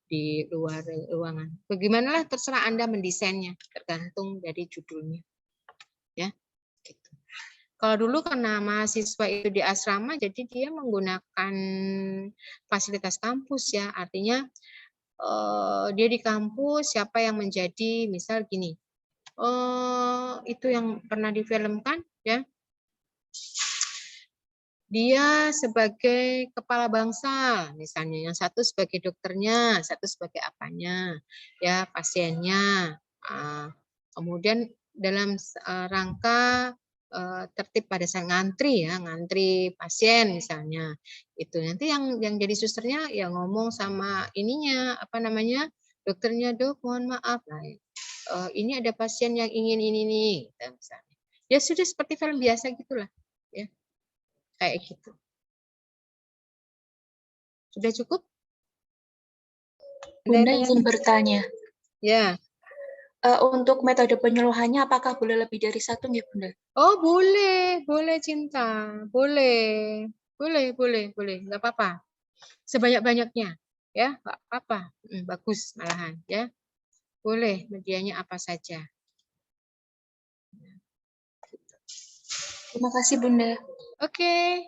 di luar ruangan. Bagaimanalah terserah Anda mendesainnya, tergantung dari judulnya. Ya, gitu. Kalau dulu karena mahasiswa itu di asrama, jadi dia menggunakan fasilitas kampus ya, artinya dia di kampus, siapa yang menjadi, misal gini, itu yang pernah difilmkan ya. Dia sebagai kepala bangsa, misalnya, yang satu sebagai dokternya, satu sebagai apanya, ya, pasiennya. Kemudian dalam rangka tertib pada saat ngantri ya, ngantri pasien misalnya, itu nanti yang jadi susternya yang ngomong sama ininya, apa namanya, dokternya, dok, mohon maaf, nah, ini ada pasien yang ingin ini nih, gitu, misalnya. Ya sudah seperti film biasa gitulah, ya. Kayak gitu. Sudah cukup? Bunda izin bertanya. Ya. Untuk metode penyuluhannya apakah boleh lebih dari satu ya Bunda? Oh boleh, boleh Cinta, boleh, nggak apa-apa. Sebanyak-banyaknya, ya, nggak apa-apa, bagus malahan, ya. Boleh, medianya apa saja. Terima kasih Bunda. Oke.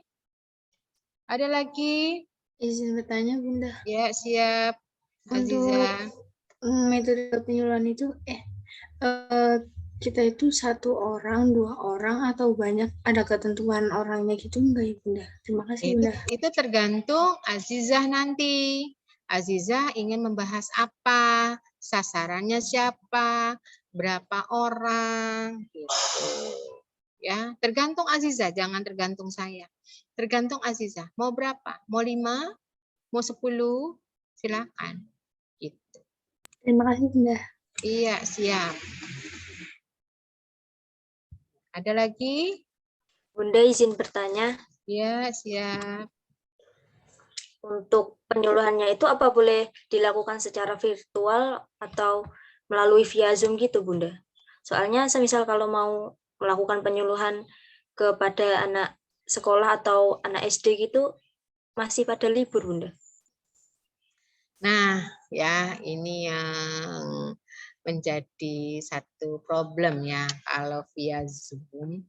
Ada lagi? Izin bertanya Bunda. Ya, siap. Untuk metode penyuluhan itu, kita itu 1 orang, 2 orang, atau banyak, ada ketentuan orangnya gitu enggak ya Bunda? Terima kasih Bunda. Itu tergantung Azizah nanti. Azizah ingin membahas apa, sasarannya siapa, berapa orang, gitu. Ya, tergantung Azizah, jangan tergantung saya. Tergantung Azizah, mau berapa? Mau 5? Mau 10? Silakan. Gitu. Terima kasih Bunda. Iya, siap. Ada lagi? Bunda izin bertanya. Ya, siap. Untuk penyuluhannya itu apa boleh dilakukan secara virtual atau melalui via Zoom gitu, Bunda? Soalnya semisal kalau mau melakukan penyuluhan kepada anak sekolah atau anak SD gitu, masih pada libur, Bunda. Nah, ya ini yang menjadi satu problem ya kalau via Zoom.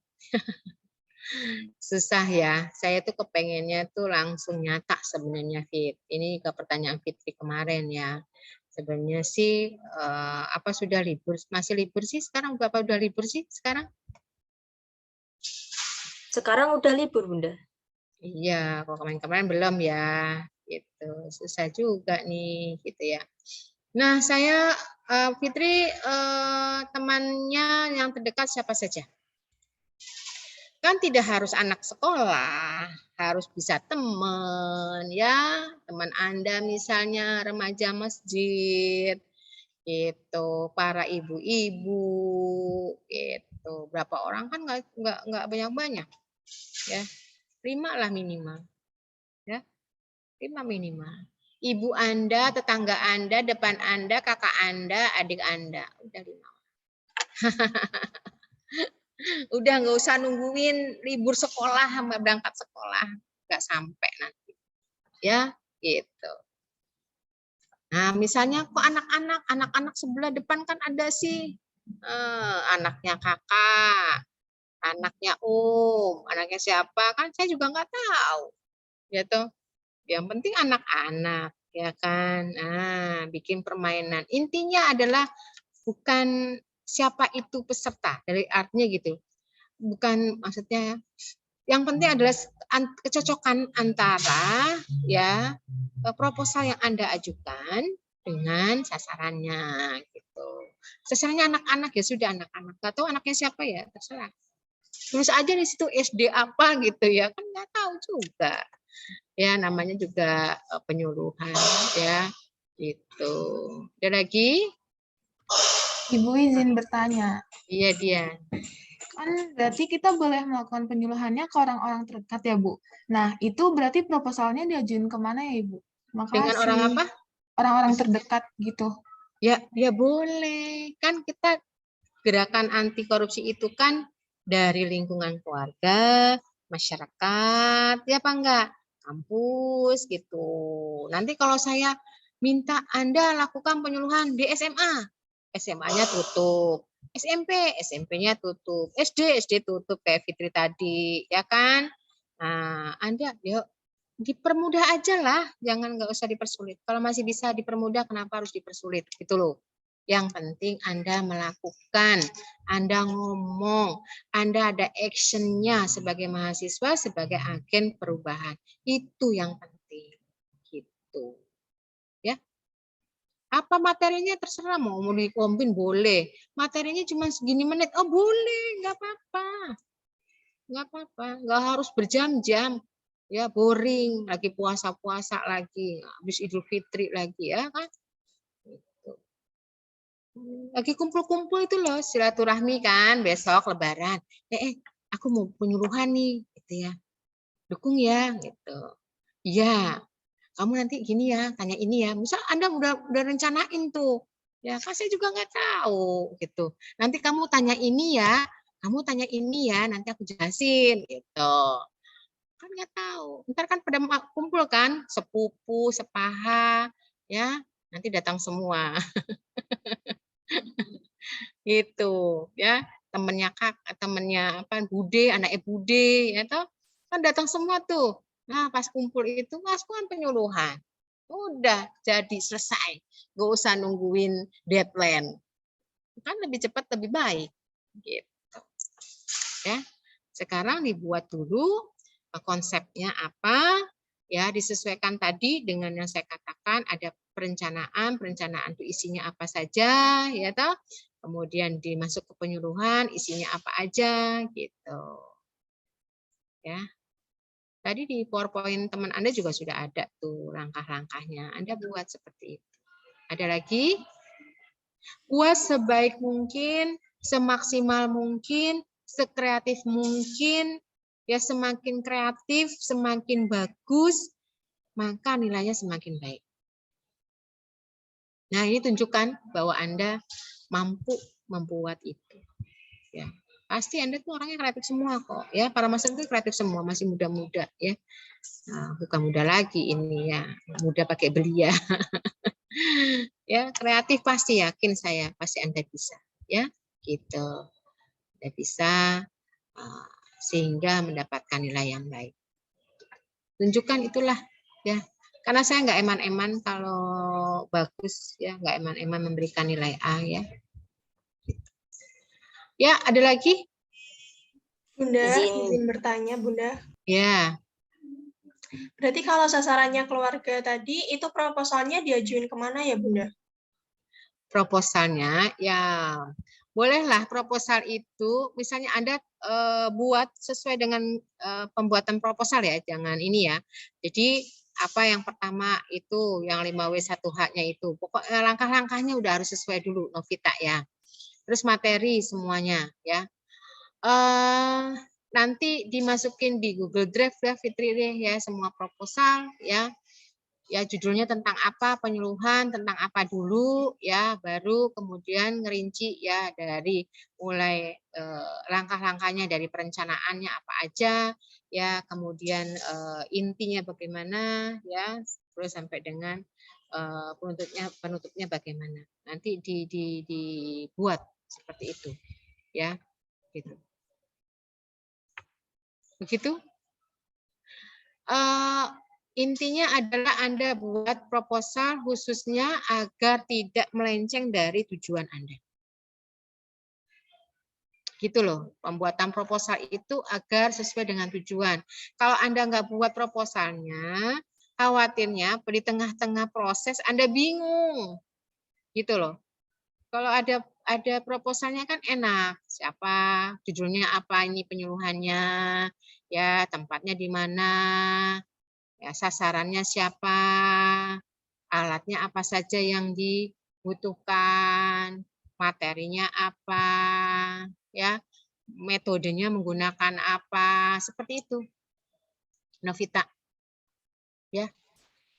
Susah ya. Saya tuh kepengennya tuh langsung nyata sebenarnya, Fit. Ini ke pertanyaan Fitri kemarin ya. Sebenarnya sih apa sudah libur? Masih libur sih sekarang? Berapa udah libur sih sekarang? Sekarang udah libur, Bunda. Iya, kalau kemarin-kemarin belum ya. Gitu. Susah juga nih gitu ya. Nah, saya Fitri temannya yang terdekat siapa saja? Kan tidak harus anak sekolah, harus bisa teman ya, teman Anda misalnya remaja masjid, gitu, para ibu-ibu, gitu. Berapa orang kan nggak banyak-banyak, ya, 5 lah minimal, ya, 5 minimal. Ibu Anda, tetangga Anda, depan Anda, kakak Anda, adik Anda, udah 5. Udah nggak usah nungguin libur sekolah sama berangkat sekolah, nggak sampai nanti, ya gitu. Nah misalnya kok anak-anak sebelah depan kan ada sih anaknya kakak, anaknya anaknya siapa kan saya juga nggak tahu, ya toh. Yang penting anak-anak, ya kan. Nah bikin permainan. Intinya adalah bukan siapa itu peserta, dari artinya gitu. Bukan maksudnya, yang penting adalah kecocokan antara ya proposal yang Anda ajukan dengan sasarannya gitu. Sasarannya anak-anak ya sudah anak-anak. Nggak tahu anaknya siapa ya terserah. Tulis aja di situ SD apa gitu ya kan nggak tahu juga. Ya namanya juga penyuluhan ya gitu. Ada lagi? Ibu izin bertanya. Iya dia. Kan berarti kita boleh melakukan penyuluhannya ke orang-orang terdekat ya, Bu. Nah, itu berarti proposalnya diajuin kemana ya, Ibu? Makasih. Dengan orang apa? Orang-orang terdekat gitu. Ya boleh. Kan kita gerakan anti korupsi itu kan dari lingkungan keluarga, masyarakat, ya apa enggak? Kampus gitu. Nanti kalau saya minta Anda lakukan penyuluhan di SMA, SMA-nya tutup. SMP-nya tutup, SD tutup kayak Fitri tadi, ya kan? Nah, Anda yuk dipermudah aja lah, jangan nggak usah dipersulit. Kalau masih bisa dipermudah, kenapa harus dipersulit? Gitu loh. Yang penting Anda melakukan, Anda ngomong, Anda ada action-nya sebagai mahasiswa, sebagai agen perubahan. Itu yang penting. Gitu. Ya. Apa materinya terserah, mau dikombin boleh. Materinya cuma segini menit, oh boleh, nggak apa-apa. Nggak apa-apa, nggak harus berjam-jam. Ya boring, lagi puasa-puasa lagi, habis Idul Fitri lagi ya kan. Gitu. Lagi kumpul-kumpul itu loh, silaturahmi kan, besok Lebaran. Aku mau penyuluhan nih, gitu ya. Dukung ya, gitu. Iya. Kamu nanti gini ya, tanya ini ya. Misal Anda udah rencanain tuh. Ya, kan saya juga nggak tahu gitu. Nanti kamu tanya ini ya, nanti aku jelasin gitu. Kan nggak tahu. Ntar kan pada kumpul kan, sepupu, sepaha, ya. Nanti datang semua. Gitu, ya. Temennya Bude, anaknya Bude, ya toh. Kan datang semua tuh. Nah, pas kumpul itu masukan penyuluhan. Udah jadi selesai. Gak usah nungguin deadline. Kan lebih cepat lebih baik. Gitu. Ya. Sekarang dibuat dulu konsepnya apa? Ya, disesuaikan tadi dengan yang saya katakan ada perencanaan itu isinya apa saja, ya toh. Kemudian dimasuk ke penyuluhan, isinya apa aja gitu. Ya. Tadi di PowerPoint teman Anda juga sudah ada tuh langkah-langkahnya. Anda buat seperti itu. Ada lagi? Buat sebaik mungkin, semaksimal mungkin, sekreatif mungkin, ya semakin kreatif, semakin bagus, maka nilainya semakin baik. Nah, ini tunjukkan bahwa Anda mampu membuat itu. Ya. Pasti Anda tuh orangnya kreatif semua kok ya, para mahasiswa itu kreatif semua, masih muda-muda ya. Nah, bukan muda lagi ini ya, muda pakai belia. Ya, kreatif pasti, yakin saya pasti Anda bisa, ya. Gitu. Anda bisa sehingga mendapatkan nilai yang baik. Tunjukkan itulah, ya. Karena saya nggak eman-eman kalau bagus, ya, nggak eman-eman memberikan nilai A, ya. Ya, ada lagi? Bunda, izin bertanya, Bunda. Ya. Berarti kalau sasarannya keluarga tadi, itu proposalnya diajuin kemana ya, Bunda? Proposalnya, ya bolehlah proposal itu, misalnya Anda buat sesuai dengan pembuatan proposal ya, jangan ini ya. Jadi apa yang pertama itu, yang 5W1H-nya itu, pokoknya langkah-langkahnya udah harus sesuai dulu, Novita ya. Terus materi semuanya ya. Nanti dimasukin di Google Drive ya, Fitri deh ya, semua proposal ya. Ya judulnya tentang apa, penyuluhan tentang apa dulu ya, baru kemudian ngerinci ya dari mulai langkah-langkahnya dari perencanaannya apa aja ya, kemudian intinya bagaimana ya, terus sampai dengan penutupnya bagaimana. Nanti dibuat seperti itu ya, gitu. Begitu. Intinya adalah Anda buat proposal khususnya agar tidak melenceng dari tujuan Anda. Gitu loh, pembuatan proposal itu agar sesuai dengan tujuan. Kalau Anda nggak buat proposalnya, khawatirnya di tengah-tengah proses Anda bingung. Gitu loh. Kalau ada proposalnya kan enak. Siapa, judulnya apa, ini penyuluhannya, ya tempatnya di mana, ya, sasarannya siapa, alatnya apa saja yang dibutuhkan, materinya apa, ya, metodenya menggunakan apa, seperti itu. Novita. Ya.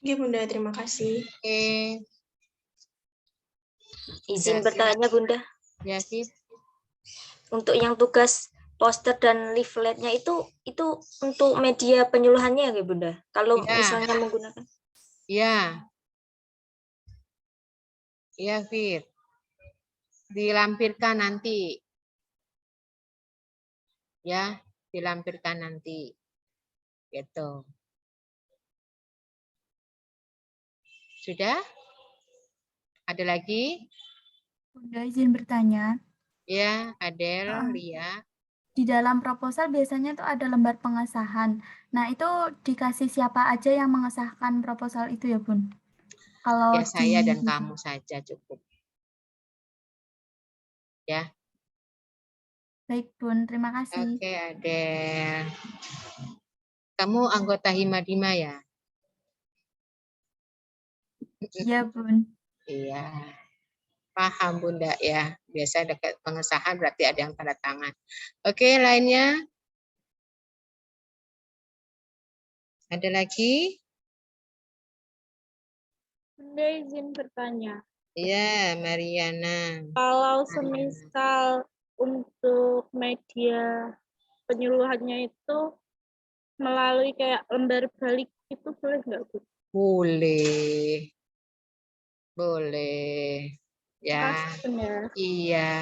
Oke, Bunda, terima kasih. Oke. Izin bertanya, Bunda. Ya, Fit. Untuk yang tugas poster dan leafletnya itu untuk media penyuluhannya ya, Bunda? Kalau misalnya menggunakan. Iya. Iya, Fit. Dilampirkan nanti. Ya, dilampirkan nanti. Gitu. Sudah? Ada lagi? Bunda izin bertanya. Ya, Adel, Lia. Di dalam proposal biasanya tuh ada lembar pengesahan. Nah, itu dikasih siapa aja yang mengesahkan proposal itu ya, Bun? Kalau ya, saya dan kamu saja cukup. Ya. Baik, Bun. Terima kasih. Oke, Adel. Kamu anggota Himadima ya? Iya, Bun. Iya. Paham, Bunda ya. Biasa dekat pengesahan berarti ada yang tanda tangan. Oke, lainnya? Ada lagi? Bunda izin bertanya. Iya, Mariana. Kalau semisal untuk media penyuluhannya itu melalui kayak lembar balik itu boleh nggak, Bu? Boleh. Boleh. Ya. Iya.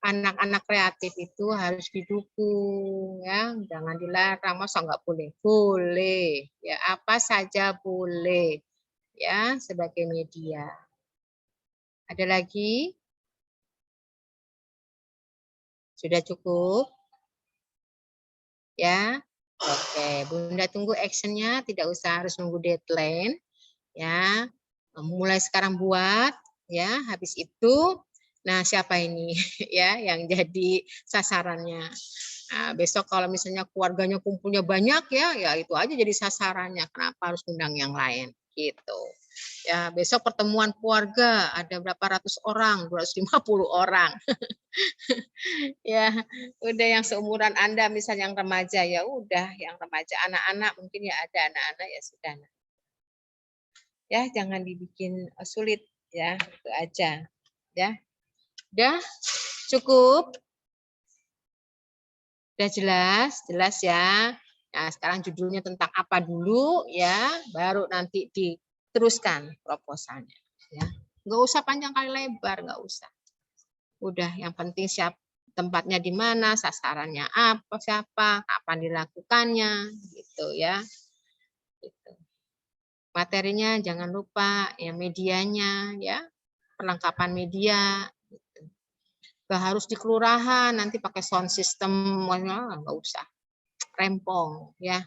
Anak-anak kreatif itu harus didukung ya, jangan dilarang. Masa nggak boleh? Boleh. Ya, apa saja boleh. Ya, sebagai media. Ada lagi? Sudah cukup? Ya. Oke, Bunda tunggu actionnya, tidak usah harus nunggu deadline. Ya, mulai sekarang buat. Ya, habis itu, nah siapa ini ya yang jadi sasarannya? Nah, besok kalau misalnya keluarganya kumpulnya banyak ya itu aja jadi sasarannya. Kenapa harus undang yang lain? Gitu. Ya, besok pertemuan keluarga ada berapa ratus orang, 250 orang. Ya, udah yang seumuran Anda misalnya yang remaja ya udah, yang remaja, anak-anak mungkin ya ada anak-anak ya sudah. Ya, jangan dibikin sulit ya, itu aja. Ya. Udah cukup? Udah jelas ya. Nah, sekarang judulnya tentang apa dulu ya, baru nanti diteruskan proposalnya ya. Nggak usah panjang kali lebar, nggak usah. Udah, yang penting tempatnya di mana, sasarannya apa, siapa, kapan dilakukannya, gitu ya. Gitu. Materinya jangan lupa, ya medianya, ya perlengkapan media. Gitu. Nggak harus di kelurahan, nanti pakai sound system, nggak usah. Rempong, ya.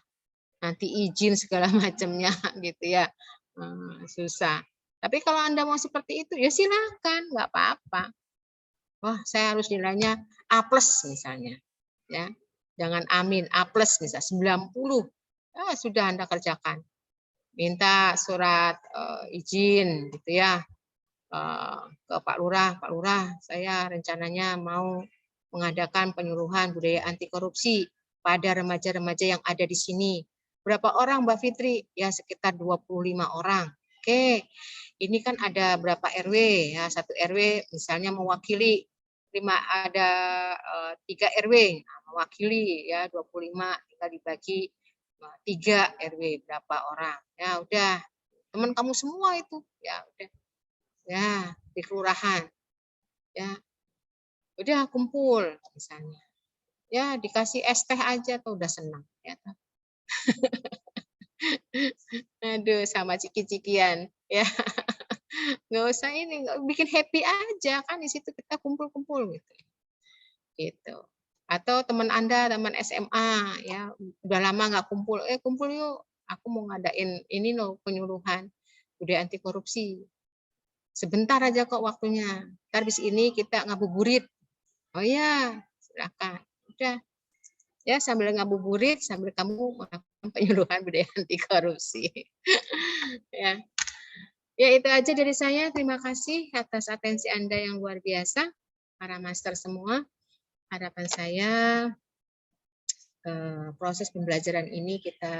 Nanti izin segala macamnya, gitu ya. Susah. Tapi kalau Anda mau seperti itu, ya silakan, nggak apa-apa. Wah, saya harus nilainya A+ misalnya. Ya. Jangan amin, A+ misalnya 90. Sudah Anda kerjakan. Minta surat izin gitu ya ke Pak Lurah. Pak Lurah, saya rencananya mau mengadakan penyuluhan budaya anti korupsi pada remaja-remaja yang ada di sini. Berapa orang Mbak Fitri? Ya sekitar 25 orang. Oke, ini kan ada berapa RW ya, satu RW misalnya mewakili ada 3 RW, nah, mewakili ya 25, tinggal dibagi 3 RW berapa orang. Ya udah, teman kamu semua itu. Ya udah. Ya, di kelurahan. Ya. Udah kumpul misalnya. Ya, dikasih es teh aja tuh udah senang ya. Aduh, sama ciki-cikian ya. Nggak usah ini, bikin happy aja kan di situ kita kumpul-kumpul gitu. Gitu. Atau teman Anda, teman SMA ya, udah lama nggak kumpul, kumpul yuk. Aku mau ngadain ini loh penyuluhan budaya anti korupsi. Sebentar aja kok waktunya. Ntar habis ini kita ngabuburit. Oh iya, silakan. Udah. Ya, sambil ngabuburit, sambil kamu melakukan penyuluhan budaya anti korupsi. Ya. Ya, itu aja dari saya. Terima kasih atas atensi Anda yang luar biasa, para master semua. Harapan saya proses pembelajaran ini kita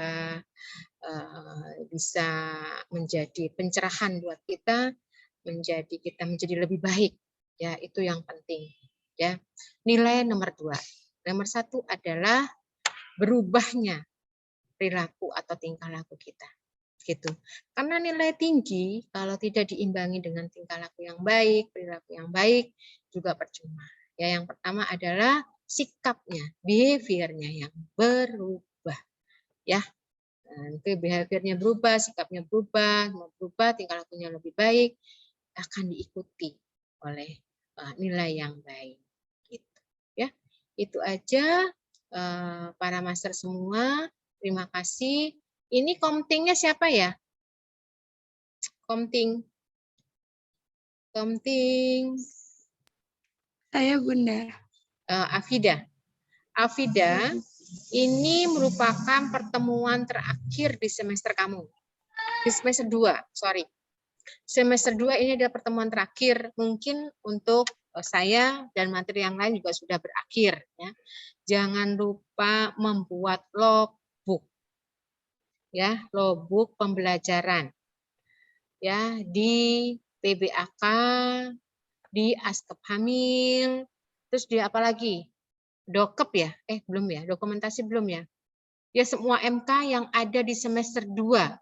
bisa menjadi pencerahan buat kita, kita menjadi lebih baik. Ya, itu yang penting. Ya, nilai nomor 2. Nomor 1 adalah berubahnya perilaku atau tingkah laku kita. Gitu. Karena nilai tinggi kalau tidak diimbangi dengan tingkah laku yang baik, perilaku yang baik juga percuma. Ya, yang pertama adalah sikapnya, behavior-nya yang berubah. Ya. Nanti behavior-nya berubah, sikapnya berubah, tingkah lakunya lebih baik, akan diikuti oleh nilai yang baik. Gitu. Ya, itu aja para master semua. Terima kasih. Ini komtingnya siapa ya? Komting. Saya Bunda. Afida. Afida, ini merupakan pertemuan terakhir di semester kamu. Di semester 2, sorry. Semester 2 ini adalah pertemuan terakhir. Mungkin untuk saya dan materi yang lain juga sudah berakhir. Ya. Jangan lupa membuat logbook. Ya, logbook pembelajaran. Ya, di PBAK, di Askep Hamil, terus di apa lagi? Dokep ya? Belum ya, dokumentasi belum ya? Ya semua MK yang ada di semester 2.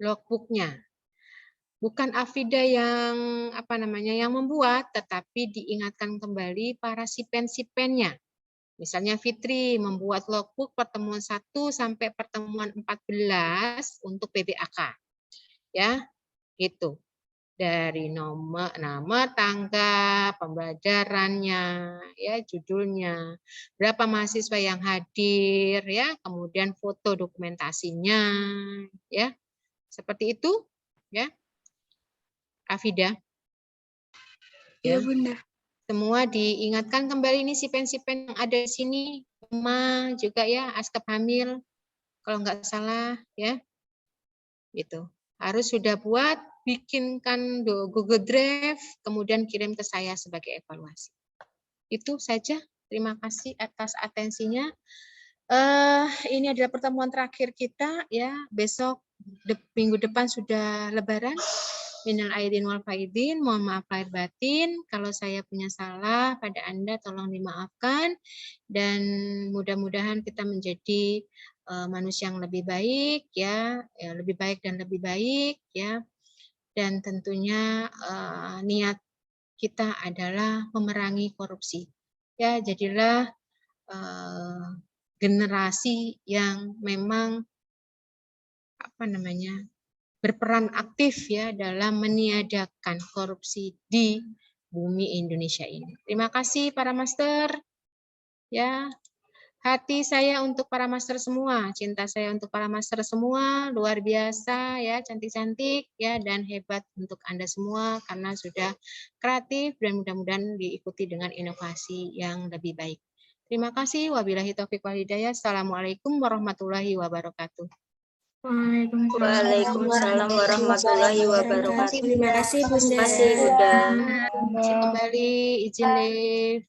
Logbooknya. Bukan Afida yang yang membuat, tetapi diingatkan kembali para sipen-sipennya. Misalnya Fitri membuat logbook pertemuan 1 sampai pertemuan 14 untuk PBAK. Ya, gitu. Dari nama, tangga, pembelajarannya, ya judulnya, berapa mahasiswa yang hadir, ya, kemudian foto dokumentasinya, ya, seperti itu, ya, Afida. Ya, Bunda. Semua diingatkan kembali ini sipen-sipen yang ada di sini, Uma juga ya, Askep Hamil, kalau nggak salah, ya, gitu. Harus sudah buat, bikinkan Google Drive, kemudian kirim ke saya sebagai evaluasi. Itu saja. Terima kasih atas atensinya. Ini adalah pertemuan terakhir kita, ya. Besok minggu depan sudah Lebaran. Minal aidin wal faidin, mohon maaf lahir batin. Kalau saya punya salah pada Anda, tolong dimaafkan. Dan mudah-mudahan kita menjadi manusia yang lebih baik, ya, lebih baik dan lebih baik, ya. dan tentunya niat kita adalah memerangi korupsi. Ya, jadilah generasi yang memang berperan aktif ya dalam meniadakan korupsi di bumi Indonesia ini. Terima kasih para master. Ya, hati saya untuk para master semua, cinta saya untuk para master semua, luar biasa ya, cantik-cantik ya, dan hebat untuk Anda semua karena sudah kreatif dan mudah-mudahan diikuti dengan inovasi yang lebih baik. Terima kasih. Wabillahi taufiq wal hidayah. Assalamualaikum warahmatullahi wabarakatuh. Waalaikumsalam warahmatullahi wabarakatuh. Terima kasih Bunda. Terima kasih Bunda. Kembali izin live.